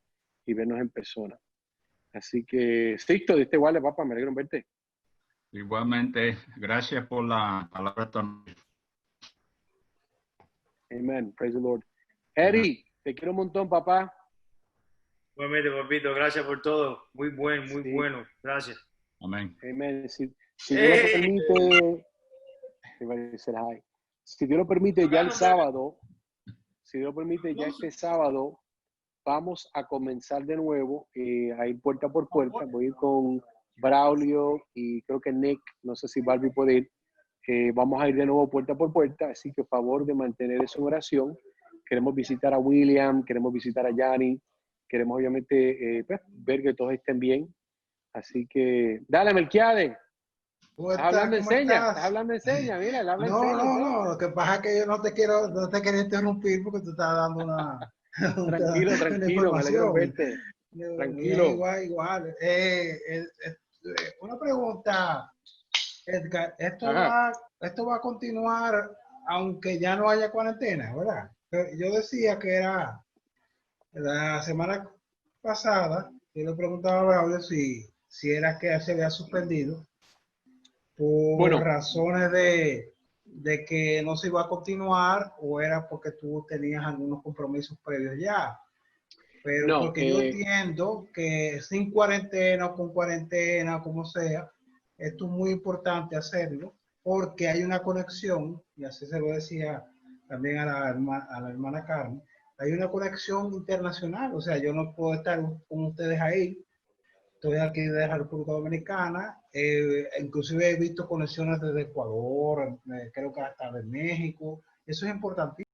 y vernos en persona. Así que, Sixto, diste igual, papá, me alegro en verte. Igualmente, gracias por la palabra también. Amen, praise the Lord. Eri, te quiero un montón, papá. Igualmente, papito, gracias por todo. Muy bueno, muy Sí. bueno. Gracias. Amén. Amen. Si Dios lo permite, si Dios lo permite, ya el sábado, si Dios lo permite, ya este sábado, vamos a comenzar de nuevo a ir puerta por puerta. Voy a ir con Braulio y creo que Nick, no sé si Barbie puede ir. Vamos a ir de nuevo puerta por puerta, así que por favor de mantener eso en oración. Queremos visitar a William, queremos visitar a Yanni, queremos obviamente pues, ver que todos estén bien. Así que, dale, Melquiades. ¿Estás hablando en señas? ¿Estás hablando en señas? Mira, él habla en señas. No, lo que pasa es que yo no te quería interrumpir porque tú estás dando una, Tranquilo, me alegro de verte. Tranquilo. Igual. Una pregunta, Edgar, esto va a continuar aunque ya no haya cuarentena, ¿verdad? Yo decía que era la semana pasada, yo le preguntaba a Braulio si era que se había suspendido por razones de que no se iba a continuar o era porque tú tenías algunos compromisos previos ya. Pero no, porque yo entiendo que sin cuarentena o con cuarentena, como sea, esto es muy importante hacerlo porque hay una conexión, y así se lo decía también a la hermana Carmen, hay una conexión internacional, o sea, yo no puedo estar con ustedes ahí. Estoy aquí de la República Dominicana, inclusive he visto conexiones desde Ecuador, creo que hasta de México. Eso es importantísimo.